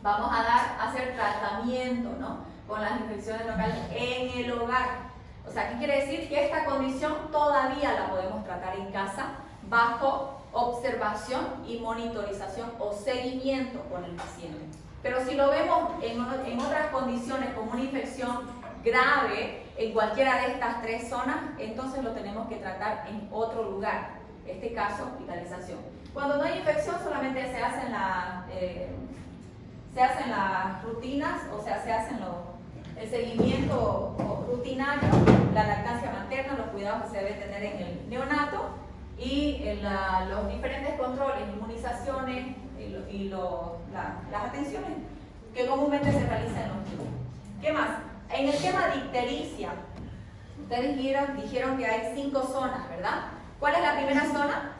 vamos a hacer tratamiento, ¿no?, con las infecciones locales en el hogar. O sea, ¿qué quiere decir? Que esta condición todavía la podemos tratar en casa bajo observación y monitorización o seguimiento con el paciente. Pero si lo vemos en otras condiciones como una infección grave en cualquiera de estas tres zonas, entonces lo tenemos que tratar en otro lugar. En este caso, hospitalización. Cuando no hay infección, solamente se hacen las rutinas, o sea, se hacen el seguimiento rutinario, la lactancia materna, los cuidados que se debe tener en el neonato y los diferentes controles, inmunizaciones y las atenciones que comúnmente se realizan en los niños. ¿Qué más? En el tema de ictericia, ustedes dijeron que hay 5 zonas, ¿verdad? ¿Cuál es la primera zona?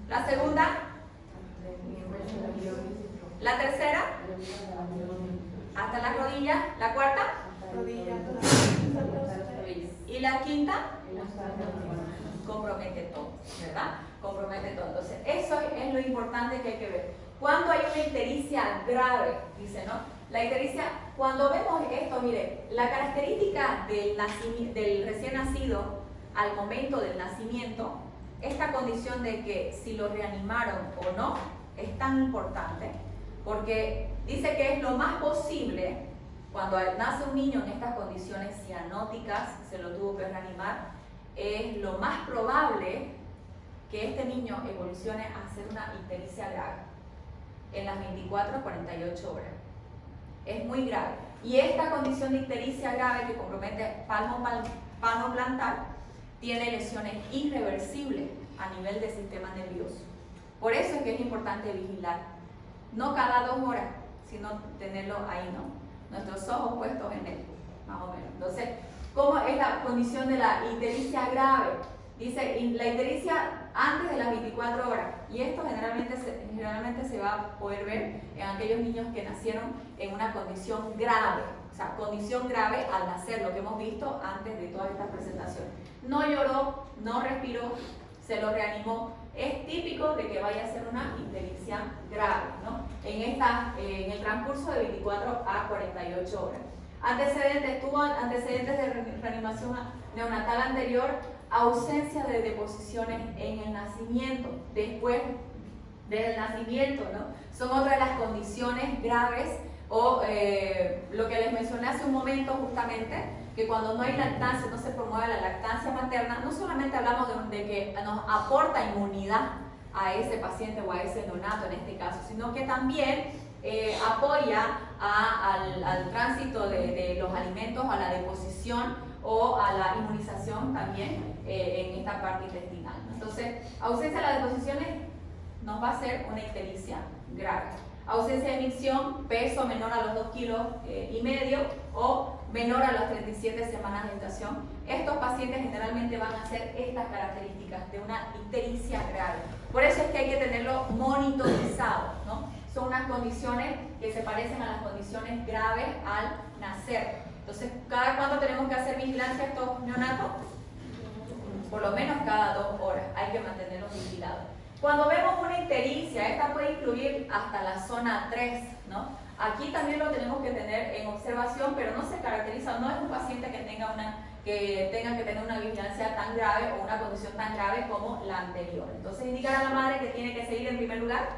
La segunda. La tercera. Hasta las rodillas. La cuarta. Y la quinta. Compromete todo, ¿verdad? Compromete todo. Entonces, eso es lo importante que hay que ver. Cuando hay una ictericia grave, dice, ¿no? La ictericia, cuando vemos esto, mire, la característica del recién nacido al momento del nacimiento, esta condición de que si lo reanimaron o no es tan importante, porque dice que es lo más posible, cuando nace un niño en estas condiciones cianóticas, se lo tuvo que reanimar, es lo más probable que este niño evolucione a ser una ictericia grave en las 24 a 48 horas. Es muy grave. Y esta condición de ictericia grave que compromete palmo plantar tiene lesiones irreversibles a nivel del sistema nervioso. Por eso es que es importante vigilar. No cada 2 horas, sino tenerlo ahí, ¿no? Nuestros ojos puestos en él, más o menos. Entonces, ¿cómo es la condición de la ictericia grave? Dice, la ictericia antes de las 24 horas. Y esto generalmente se va a poder ver en aquellos niños que nacieron en una condición grave. O sea, condición grave al nacer, lo que hemos visto antes de todas estas presentaciones. No lloró, no respiró, se lo reanimó. Es típico de que vaya a ser una ictericia grave, ¿no? En el transcurso de 24 a 48 horas. Tuvo antecedentes de reanimación neonatal anterior, ausencia de deposiciones en el nacimiento, después del nacimiento, ¿no? Son otras de las condiciones graves o lo que les mencioné hace un momento justamente, que cuando no hay lactancia, no se promueve la lactancia materna, no solamente hablamos de que nos aporta inmunidad a ese paciente o a ese neonato en este caso, sino que también apoya al tránsito de los alimentos, a la deposición o a la inmunización también en esta parte intestinal. Entonces, ausencia de las deposiciones nos va a hacer una ictericia grave. Ausencia de micción, peso menor a los 2,5 kilos o menor a las 37 semanas de gestación. Estos pacientes generalmente van a hacer estas características de una ictericia grave. Por eso es que hay que tenerlo monitorizado, ¿no? Son unas condiciones que se parecen a las condiciones graves al nacer. Entonces, ¿cada cuánto tenemos que hacer vigilancia a estos neonatos? Por lo menos cada 2 horas. Hay que mantenerlos vigilados. Cuando vemos una ictericia, esta puede incluir hasta la zona 3, ¿no? Aquí también lo tenemos que tener en observación, pero no se caracteriza, no es un paciente que tenga que tener una vigilancia tan grave o una condición tan grave como la anterior. Entonces, indicar a la madre que tiene que seguir en primer lugar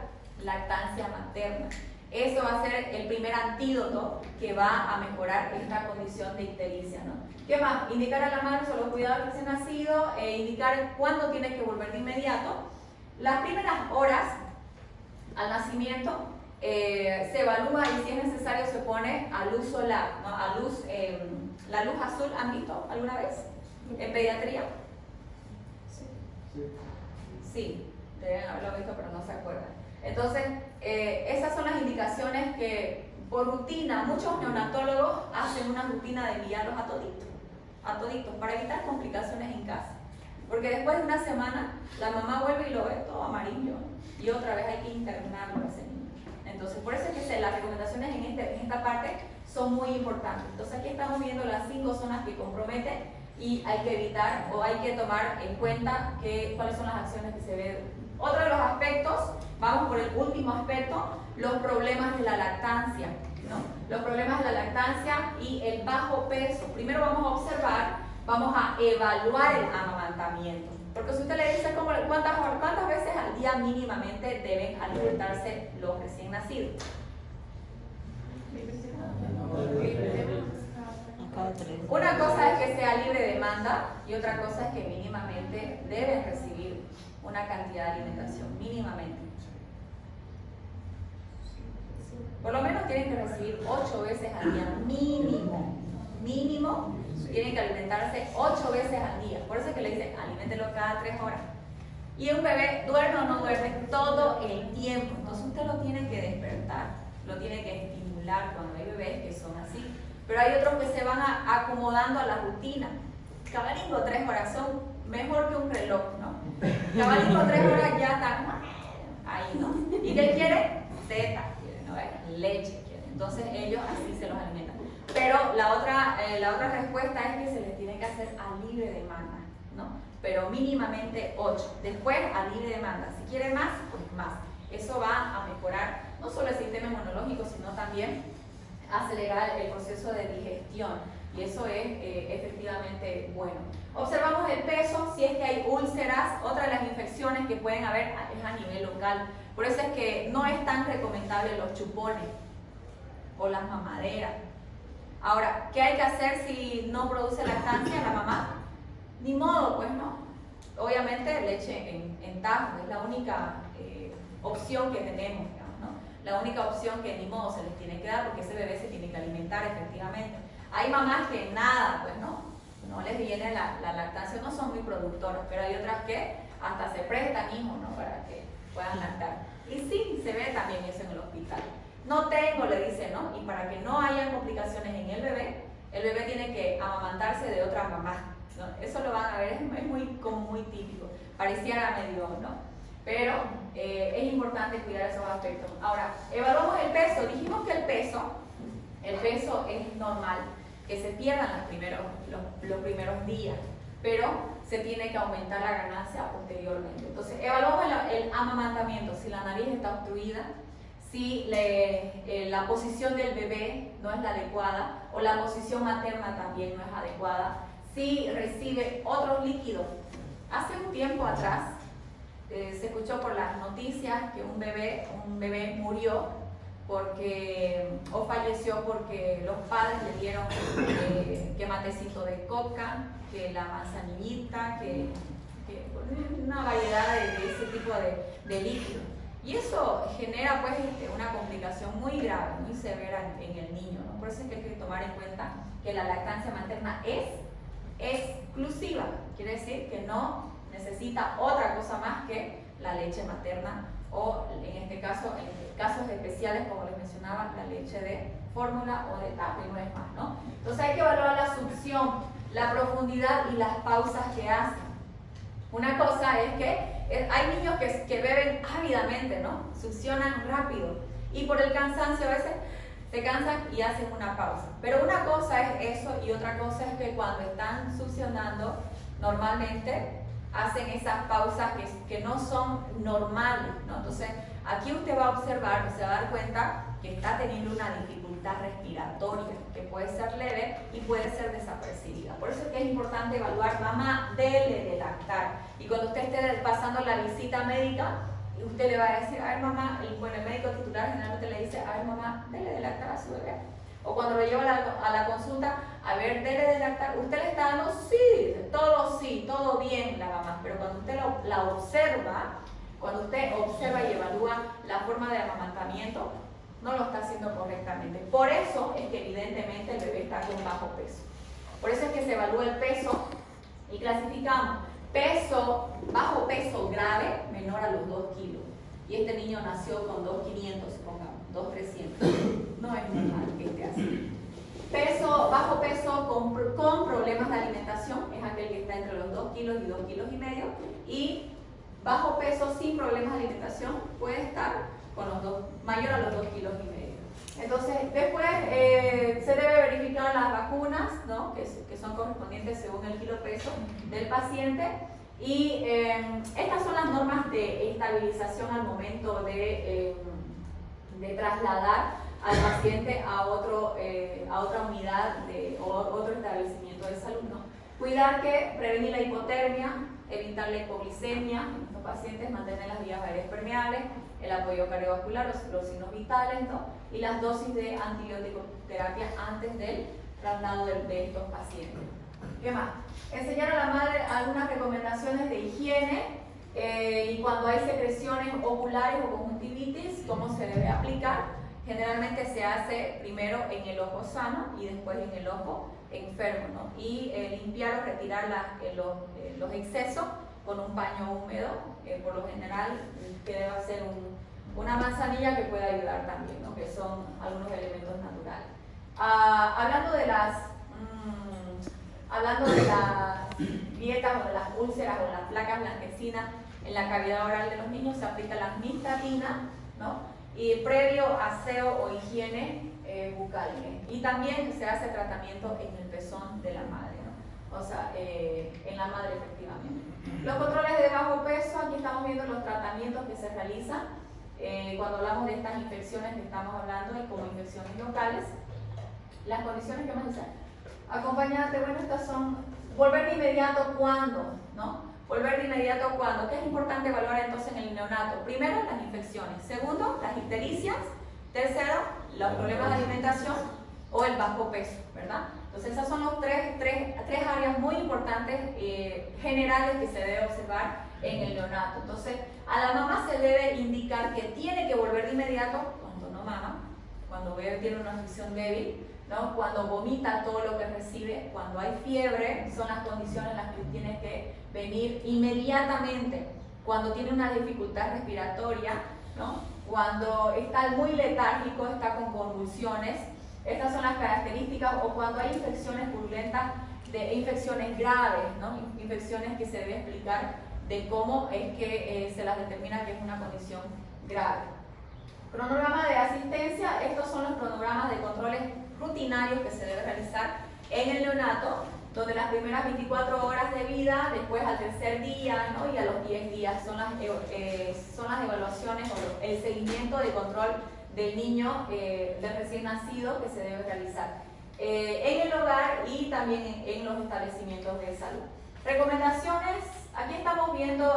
lactancia materna. Eso va a ser el primer antídoto que va a mejorar esta condición de ictericia, ¿no? ¿Qué más? Indicar a la madre sobre los cuidados del recién nacido, indicar cuándo tiene que volver de inmediato. Las primeras horas al nacimiento se evalúa y si es necesario se pone a luz solar, ¿no? La luz azul, ¿han visto alguna vez? ¿En pediatría? Sí, deben haberlo visto pero no se acuerdan. Entonces, esas son las indicaciones que por rutina, muchos neonatólogos hacen una rutina de enviarlos a toditos, para evitar complicaciones en casa. Porque después de una semana, la mamá vuelve y lo ve todo amarillo y otra vez hay que internarlo a ese niño. Entonces, por eso es que las recomendaciones en esta parte son muy importantes. Entonces, aquí estamos viendo las 5 zonas que comprometen y hay que evitar o hay que tomar en cuenta cuáles son las acciones que se ven. Otro de los aspectos, vamos por el último aspecto, los problemas de la lactancia, ¿no? Los problemas de la lactancia y el bajo peso. Primero vamos a observar, vamos a evaluar el amamantamiento. Porque si usted le dice cuántas veces al día mínimamente deben alimentarse los recién nacidos. Una cosa es que sea libre demanda y otra cosa es que mínimamente deben recibir una cantidad de alimentación, mínimamente. Por lo menos tienen que recibir 8 veces al día, mínimo, tienen que alimentarse 8 veces al día. Por eso es que le dicen, aliméntelo cada 3 horas. Y un bebé duerme o no duerme todo el tiempo. Entonces usted lo tiene que despertar, lo tiene que estimular cuando hay bebés que son así. Pero hay otros que se van acomodando a la rutina. Cabalito 3 horas son mejor que un reloj, ¿no? Cabalito 3 horas ya está ahí, ¿no? ¿Y qué quiere? Teta, quiere, ¿no? Leche quiere. Entonces ellos así se los alimentan. Pero la otra respuesta es que se les tiene que hacer a libre demanda, ¿no? Pero mínimamente 8. Después a libre demanda. Si quiere más, pues más. Eso va a mejorar no solo el sistema inmunológico, sino también acelerar el proceso de digestión. Y eso es efectivamente bueno. Observamos el peso, si es que hay úlceras. Otra de las infecciones que pueden haber es a nivel local. Por eso es que no es tan recomendable los chupones o las mamaderas. Ahora, ¿qué hay que hacer si no produce lactancia la mamá? Ni modo, pues no. Obviamente leche en tajo es la única opción que tenemos, digamos, ¿no? La única opción que ni modo se les tiene que dar porque ese bebé se tiene que alimentar efectivamente. Hay mamás que nada, pues no les viene la lactancia, no son muy productoras, pero hay otras que hasta se prestan hijos, ¿no? Para que puedan lactar. Y sí, se ve también eso en el hospital. No tengo, le dice, ¿no? Y para que no haya complicaciones en el bebé tiene que amamantarse de otra mamá. ¿no? Eso lo van a ver, es como muy típico, pareciera medio, ¿no? Pero es importante cuidar esos aspectos. Ahora, evaluamos el peso. Dijimos que el peso es normal, que se pierdan los primeros días, pero se tiene que aumentar la ganancia posteriormente. Entonces, evaluamos el amamantamiento, si la nariz está obstruida, si la posición del bebé no es la adecuada, o la posición materna también no es adecuada, si recibe otros líquidos. Hace un tiempo atrás, se escuchó por las noticias que un bebé murió o falleció porque los padres le dieron que matecito de coca, que la manzanillita, que una variedad de ese tipo de líquidos. Y eso genera pues una complicación muy grave, muy severa en el niño, ¿no? Por eso es que hay que tomar en cuenta que la lactancia materna es exclusiva, quiere decir que no necesita otra cosa más que la leche materna o en este caso, en casos especiales como les mencionaba, la leche de fórmula o de tapa y no es más, ¿no? Entonces hay que evaluar la succión, la profundidad y las pausas que hacen. Una cosa es que hay niños que beben ávidamente, ¿no? Succionan rápido y por el cansancio a veces se cansan y hacen una pausa. Pero una cosa es eso y otra cosa es que cuando están succionando normalmente hacen esas pausas que no son normales, ¿no? Entonces, aquí usted va a observar, se va a dar cuenta que está teniendo una dificultad respiratoria, que puede ser leve y puede ser desapercibida. Por eso es que es importante evaluar, mamá, dele de lactar. Y cuando usted esté pasando la visita médica, usted le va a decir, a ver mamá, el médico titular generalmente le dice, a ver mamá, dele de lactar a su bebé. O cuando lo lleva a la consulta, a ver, dele de lactar, usted le está dando sí, todo bien la mamá, pero cuando usted la observa, cuando usted observa y evalúa la forma de amamantamiento, no lo está haciendo correctamente. Por eso es que evidentemente el bebé está con bajo peso. Por eso es que se evalúa el peso y clasificamos bajo peso grave, menor a los 2 kilos. Y este niño nació con 2,500, supongamos, 2,300. No es normal que esté así. Bajo peso con problemas de alimentación es aquel que está entre los 2 kilos y 2,5 kilos. Y bajo peso sin problemas de alimentación puede estar mayor a los 2,5 kilos. Entonces, después se debe verificar las vacunas, ¿no? que son correspondientes según el kilo peso del paciente. Y estas son las normas de estabilización al momento de trasladar al paciente a otra unidad o otro establecimiento de salud, ¿no? Prevenir la hipotermia, evitar la hipoglicemia en estos pacientes, mantener las vías aéreas permeables, el apoyo cardiovascular, los signos vitales, ¿no? Y las dosis de antibiótico-terapia antes del traslado de estos pacientes. ¿Qué más? Enseñar a la madre algunas recomendaciones de higiene y cuando hay secreciones oculares o conjuntivitis, cómo se debe aplicar. Generalmente se hace primero en el ojo sano y después en el ojo enfermo, ¿no? Y limpiar o retirar los excesos con un paño húmedo, por lo general que debe ser una manzanilla que puede ayudar también, ¿no? Que son algunos elementos naturales. Hablando de las grietas o de las úlceras o las placas blanquecinas en la cavidad oral de los niños, se aplica la nystatina, ¿no? Y previo aseo o higiene bucal. Y también se hace tratamiento en el pezón de la madre, ¿no? O sea, en la madre efectivamente. Los controles de bajo peso, aquí estamos viendo los tratamientos que se realizan cuando hablamos de estas infecciones que estamos hablando y como infecciones locales. Las condiciones que más dicen, acompañante, bueno, estas son, volver de inmediato cuando, ¿no? Volver de inmediato cuando. ¿Qué es importante evaluar entonces en el neonato? Primero, las infecciones. Segundo, las ictericias. Tercero, los problemas de alimentación o el bajo peso, ¿verdad? Entonces esas son los tres áreas muy importantes generales que se debe observar en el neonato. Entonces a la mamá se debe indicar que tiene que volver de inmediato cuando no mama, cuando tiene una nutrición débil, ¿no? Cuando vomita todo lo que recibe, cuando hay fiebre, son las condiciones en las que tiene que venir inmediatamente, cuando tiene una dificultad respiratoria, ¿no? Cuando está muy letárgico, está con convulsiones. Estas son las características, o cuando hay infecciones purulentas de infecciones graves, ¿no? Infecciones que se debe explicar de cómo es que se las determina que es una condición grave. Cronograma de asistencia, estos son los cronogramas de controles rutinarios que se debe realizar en el neonato, donde las primeras 24 horas de vida, después al tercer día, ¿no? Y a los 10 días son las evaluaciones o el seguimiento de control del niño del recién nacido que se debe realizar en el hogar y también en los establecimientos de salud. Recomendaciones, aquí estamos viendo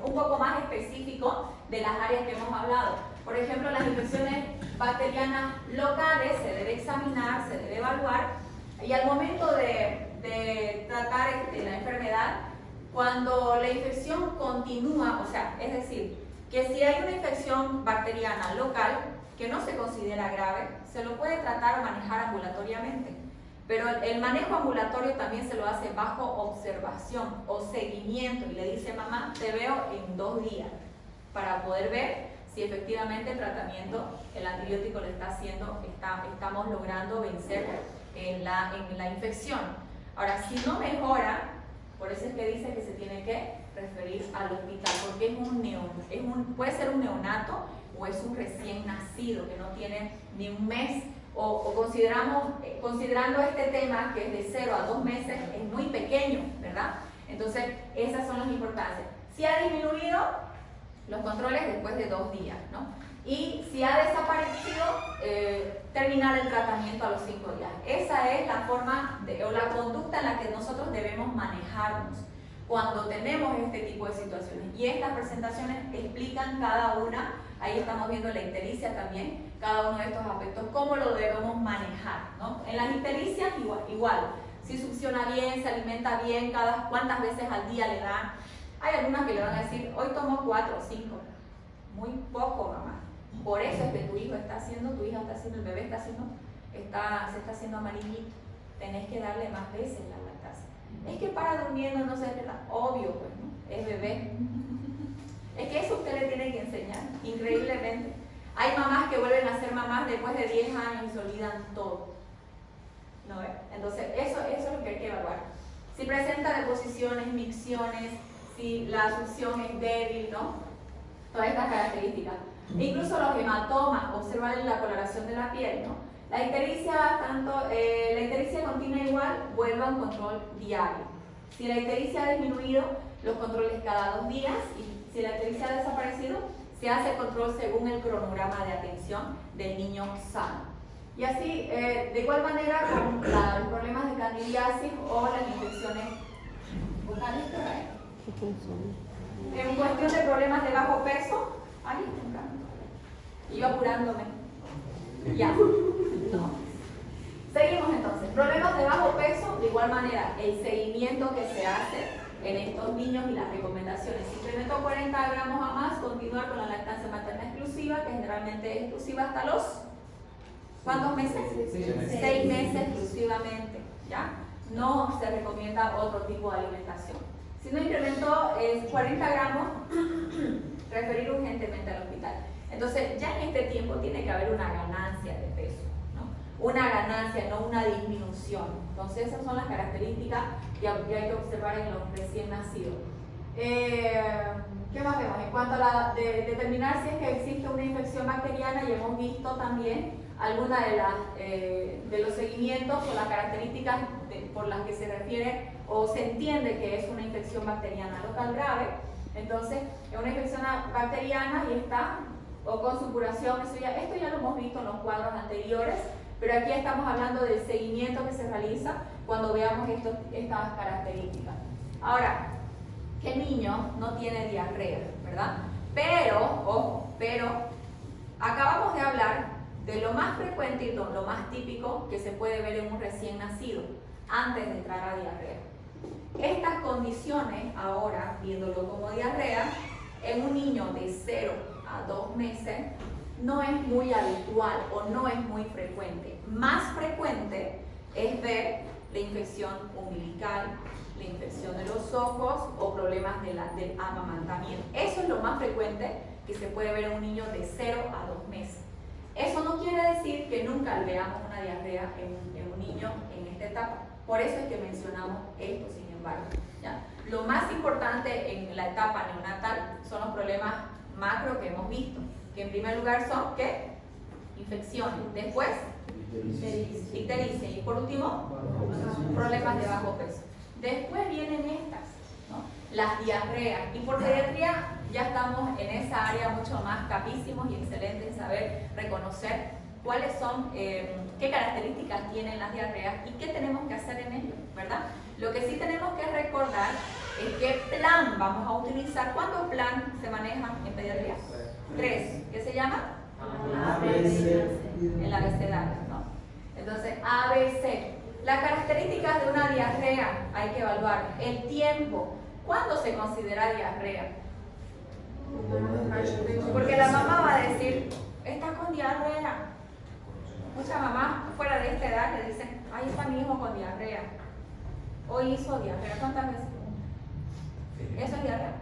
un poco más específico de las áreas que hemos hablado. Por ejemplo, las infecciones bacterianas locales se debe examinar, se debe evaluar, y al momento de tratar la enfermedad, cuando la infección continúa, o sea, es decir, que si hay una infección bacteriana local que no se considera grave, se lo puede tratar o manejar ambulatoriamente. Pero el manejo ambulatorio también se lo hace bajo observación o seguimiento y le dice: mamá, te veo en 2 días, para poder ver si efectivamente el tratamiento, el antibiótico le está haciendo, estamos logrando vencer en la infección. Ahora, si no mejora, por eso es que dice que se tiene que referir al hospital, porque puede ser un neonato o es un recién nacido que no tiene ni un mes, o considerando este tema que es de 0 a 2 meses, es muy pequeño, ¿verdad? Entonces, esas son las importancias. Si ha disminuido, los controles después de 2 días, ¿no? Y si ha desaparecido, terminar el tratamiento a los 5 días. Esa es la forma o la conducta en la que nosotros debemos manejarnos cuando tenemos este tipo de situaciones. Y estas presentaciones explican cada una, ahí estamos viendo la ictericia también, cada uno de estos aspectos, cómo lo debemos manejar, ¿no? En las ictericias igual, si succiona bien, se alimenta bien, cuántas veces al día le dan. Hay algunas que le van a decir: hoy tomo 4 o 5, muy poco, mamá. Por eso es que tu hija está haciendo, el bebé se está haciendo amarillito. Tenés que darle más veces la lactancia. Es que para durmiendo no se despierta. Obvio, pues, ¿no? Es bebé. Es que eso usted le tiene que enseñar, increíblemente. Hay mamás que vuelven a ser mamás después de 10 años y se olvidan todo. ¿No ve? Entonces, eso es lo que hay que evaluar. Si presenta deposiciones, micciones, si la succión es débil, ¿no? Todas estas características. E incluso los hematomas, observar la coloración de la piel, ¿no? La ictericia continua igual, vuelva a un control diario. Si la ictericia ha disminuido, los controles cada 2 días, y si la ictericia ha desaparecido, se hace el control según el cronograma de atención del niño sano. Y así, de igual manera, con los problemas de candidiasis o las infecciones bucales, en cuestión de problemas de bajo peso, ahí y yo apurándome. Ya. No. Seguimos entonces. Problemas de bajo peso, de igual manera, el seguimiento que se hace en estos niños y las recomendaciones. Si incrementó 40 gramos a más, continuar con la lactancia materna exclusiva, que generalmente es exclusiva hasta los ¿cuántos meses? 6 meses exclusivamente, ¿ya? No se recomienda otro tipo de alimentación. Si no incrementó 40 gramos, referir urgentemente al hospital. Entonces, ya en este tiempo tiene que haber una ganancia de peso, ¿no? Una ganancia, no una disminución. Entonces, esas son las características que hay que observar en los recién nacidos. ¿Qué más vemos? En cuanto a determinar si es que existe una infección bacteriana, y hemos visto también algunas de los seguimientos o las características por las que se refiere o se entiende que es una infección bacteriana local grave. Entonces, es una infección bacteriana y está, o con supuración, esto ya lo hemos visto en los cuadros anteriores, pero aquí estamos hablando del seguimiento que se realiza cuando veamos estas características. Ahora, ¿qué niño no tiene diarrea, verdad? Pero acabamos de hablar de lo más frecuente y lo más típico que se puede ver en un recién nacido antes de entrar a diarrea. Estas condiciones, ahora viéndolo como diarrea, en un niño de 0 a 2 meses no es muy habitual o no es muy frecuente. Más frecuente es ver la infección umbilical, la infección de los ojos o problemas del amamantamiento. Eso es lo más frecuente que se puede ver en un niño de 0 a 2 meses. Eso no quiere decir que nunca veamos una diarrea en un niño en esta etapa. Por eso es que mencionamos esto, sin embargo, ¿ya? Lo más importante en la etapa neonatal son los problemas macro que hemos visto, que en primer lugar son, ¿qué? Infecciones, después ictericia y por último problemas de bajo peso. Después vienen estas, ¿no? Las diarreas, y por pediatría ya estamos en esa área mucho más capísimos y excelentes en saber reconocer cuáles son, qué características tienen las diarreas y qué tenemos que hacer en ello, ¿verdad? Lo que sí tenemos que recordar es qué plan vamos a utilizar. ¿Cuántos plan se manejan en pediatría? 3. ¿Qué se llama? El abecedario, ¿no? Entonces, ABC. Las características de una diarrea hay que evaluar. El tiempo. ¿Cuándo se considera diarrea? Porque la mamá va a decir, está con diarrea. Muchas mamás fuera de esta edad le dicen, ahí está mi hijo con diarrea. Hoy hizo diarrea. ¿Cuántas veces? ¿Eso es diarrea?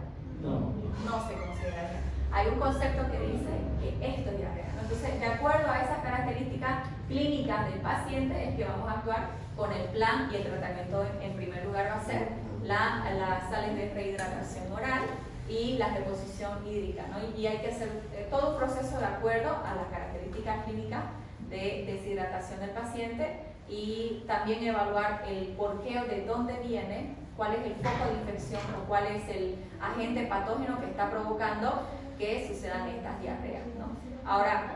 No se considera diarrea. Hay un concepto que dice que esto es diarrea. Entonces, de acuerdo a esas características clínicas del paciente es que vamos a actuar con el plan, y el tratamiento en primer lugar va a ser las sales de rehidratación oral y la reposición hídrica, ¿no? Y hay que hacer todo un proceso de acuerdo a las características clínicas de deshidratación del paciente, y también evaluar el porqué o de dónde viene, cuál es el foco de infección o cuál es el agente patógeno que está provocando que sucedan estas diarreas, ¿no? Ahora,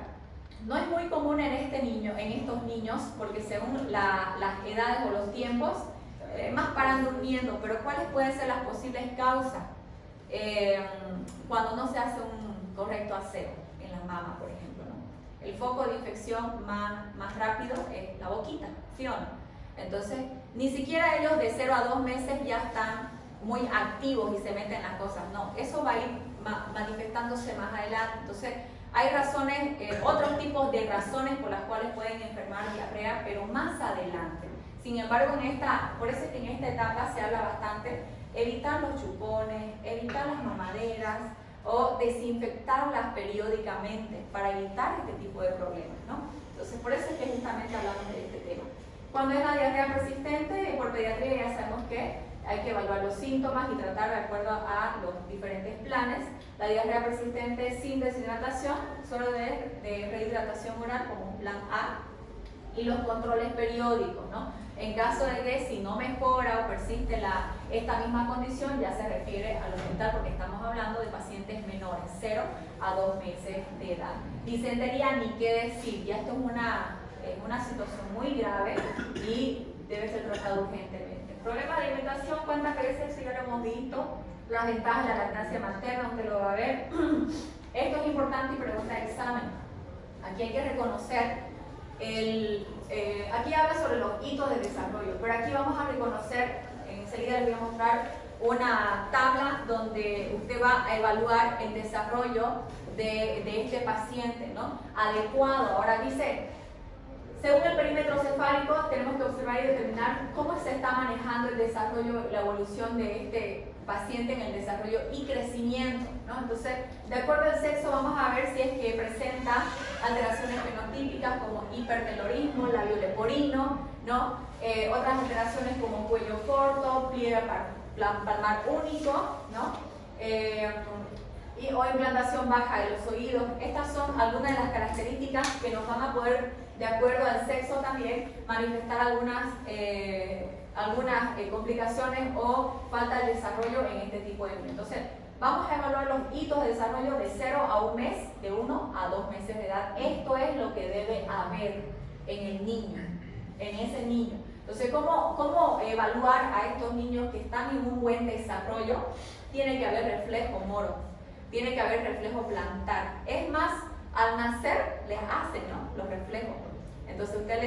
no es muy común en estos niños, porque según las edades o los tiempos, más paran durmiendo, pero ¿cuáles pueden ser las posibles causas cuando no se hace un correcto aseo en la mama, por ejemplo, ¿no? El foco de infección más rápido es la boquita, ¿sí o no? Entonces, ni siquiera ellos de 0 a 2 meses ya están muy activos y se meten en las cosas, no, eso va a ir manifestándose más adelante. Entonces, hay razones, otros tipos de razones por las cuales pueden enfermar diarrea, pero más adelante. Sin embargo, por eso es que en esta etapa se habla bastante, evitar los chupones, evitar las mamaderas o desinfectarlas periódicamente para evitar este tipo de problemas, ¿no? Entonces, por eso es que justamente hablamos de este tema. Cuando es la diarrea persistente, por pediatría ya sabemos que hay que evaluar los síntomas y tratar de acuerdo a los diferentes planes. La diarrea persistente sin deshidratación, solo de rehidratación oral como un plan A, y los controles periódicos, ¿no? En caso de que si no mejora o persiste esta misma condición, ya se refiere a lo dental, porque estamos hablando de pacientes menores, 0 a 2 meses de edad. Disentería, ni qué decir, ya esto es una situación muy grave y debe ser tratado urgentemente. Problema de alimentación, ¿cuántas veces ya lo hemos visto? Las ventajas de la lactancia materna, usted lo va a ver. Esto es importante y pregunta de examen. Aquí hay que reconocer aquí habla sobre los hitos de desarrollo, pero aquí vamos a reconocer, enseguida les voy a mostrar una tabla donde usted va a evaluar el desarrollo de este paciente, ¿no? Adecuado. Ahora dice, según el perímetro cefálico, tenemos que observar y determinar cómo se está manejando el desarrollo, la evolución de este paciente en el desarrollo y crecimiento, ¿no? Entonces, de acuerdo al sexo, vamos a ver si es que presenta alteraciones fenotípicas como hipertelorismo, labio leporino, ¿no? Otras alteraciones como cuello corto, pliegue palmar único, ¿no? O implantación baja de los oídos. Estas son algunas de las características que nos van a poder, de acuerdo al sexo también, manifestar algunas complicaciones o falta de desarrollo en este tipo de niños. Entonces, vamos a evaluar los hitos de desarrollo de 0 a 1 mes, de 1 a 2 meses de edad. Esto es lo que debe haber en el niño, en ese niño. Entonces, ¿cómo evaluar a estos niños que están en un buen desarrollo? Tiene que haber reflejo moro, tiene que haber reflejo plantar. Es más, al nacer les hacen, ¿no?, los reflejos. Entonces usted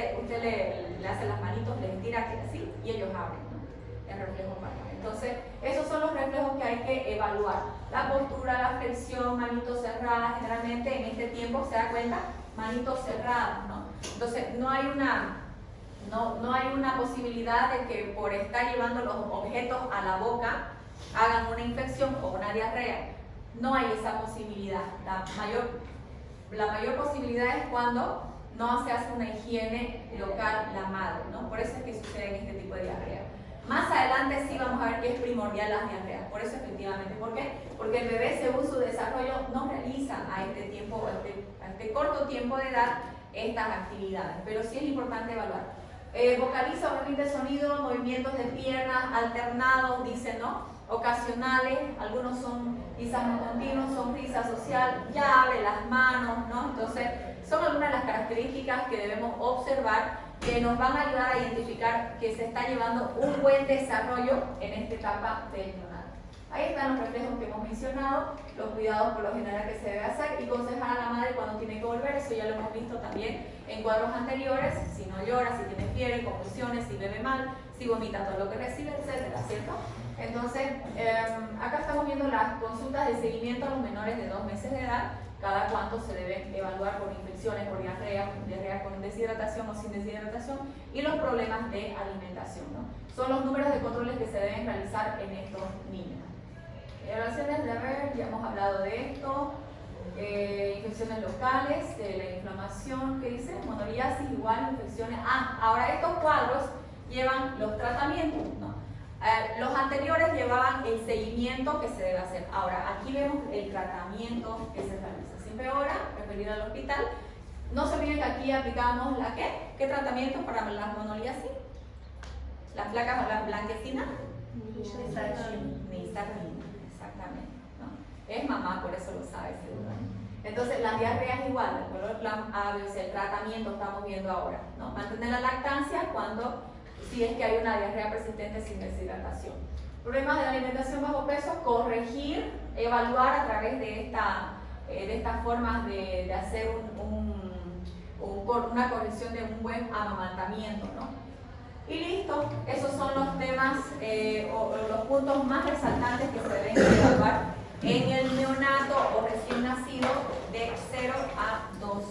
le hace las manitos, les tira así y ellos abren, ¿no?, el reflejo palmar. Entonces, esos son los reflejos que hay que evaluar. La postura, la flexión, manitos cerradas, generalmente en este tiempo se da cuenta, manitos cerradas, ¿no? Entonces, no hay una posibilidad de que por estar llevando los objetos a la boca hagan una infección o una diarrea. No hay esa posibilidad. La mayor posibilidad es cuando no se hace una higiene local la madre, ¿no? Por eso es que sucede este tipo de diarrea. adelante sí vamos a ver que es primordial las diarreas. Por eso efectivamente, ¿por qué? Porque el bebé según su desarrollo no realiza a este tiempo, a este corto tiempo de edad estas actividades, pero sí es importante evaluar. Vocaliza o emite sonido, movimientos de piernas alternados, dicen, ¿no? Ocasionales, algunos son quizás no continuos, sonrisa social, ya abre las manos, ¿no? Entonces, son algunas de las características que debemos observar que nos van a ayudar a identificar que se está llevando un buen desarrollo en esta etapa del neonato. Ahí están los reflejos que hemos mencionado, los cuidados por lo general que se debe hacer y aconsejar a la madre cuando tiene que volver, eso ya lo hemos visto también en cuadros anteriores, si no llora, si tiene fiebre, convulsiones, si bebe mal, si vomita todo lo que recibe, etcétera, ¿cierto? Entonces, acá estamos viendo las consultas de seguimiento a los menores de 2 meses de edad, cada cuánto se debe evaluar por infecciones, por diarrea con deshidratación o sin deshidratación y los problemas de alimentación, ¿no? Son los números de controles que se deben realizar en estos niños. Evaluaciones de haber, ya hemos hablado de esto, infecciones locales, la inflamación, ¿qué dice? Monoriasis, igual, infecciones. Ahora estos cuadros llevan los tratamientos, ¿no? Los anteriores llevaban el seguimiento que se debe hacer. Ahora, aquí vemos el tratamiento que se realiza. Si empeora, referido al hospital. No se olviden que aquí aplicamos la ¿qué? ¿Qué tratamiento para la monoriasis? ¿Las placas o la blanquecina? Nistatina, exactamente, ¿no? Es mamá, por eso lo sabe seguro. Entonces, las diarreas igual, el color plan A, B, C, el tratamiento estamos viendo ahora, ¿no? Mantener la lactancia cuando, si es que hay una diarrea persistente sin deshidratación. Problemas de alimentación bajo peso, corregir, evaluar a través de estas formas de hacer una corrección de un buen amamantamiento, ¿no? Y listo, esos son los temas o los puntos más resaltantes que se deben evaluar en el neonato o recién nacido de 0 a 2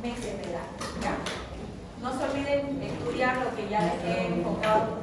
meses de edad, ¿ya? No se olviden de estudiar lo que ya les he enfocado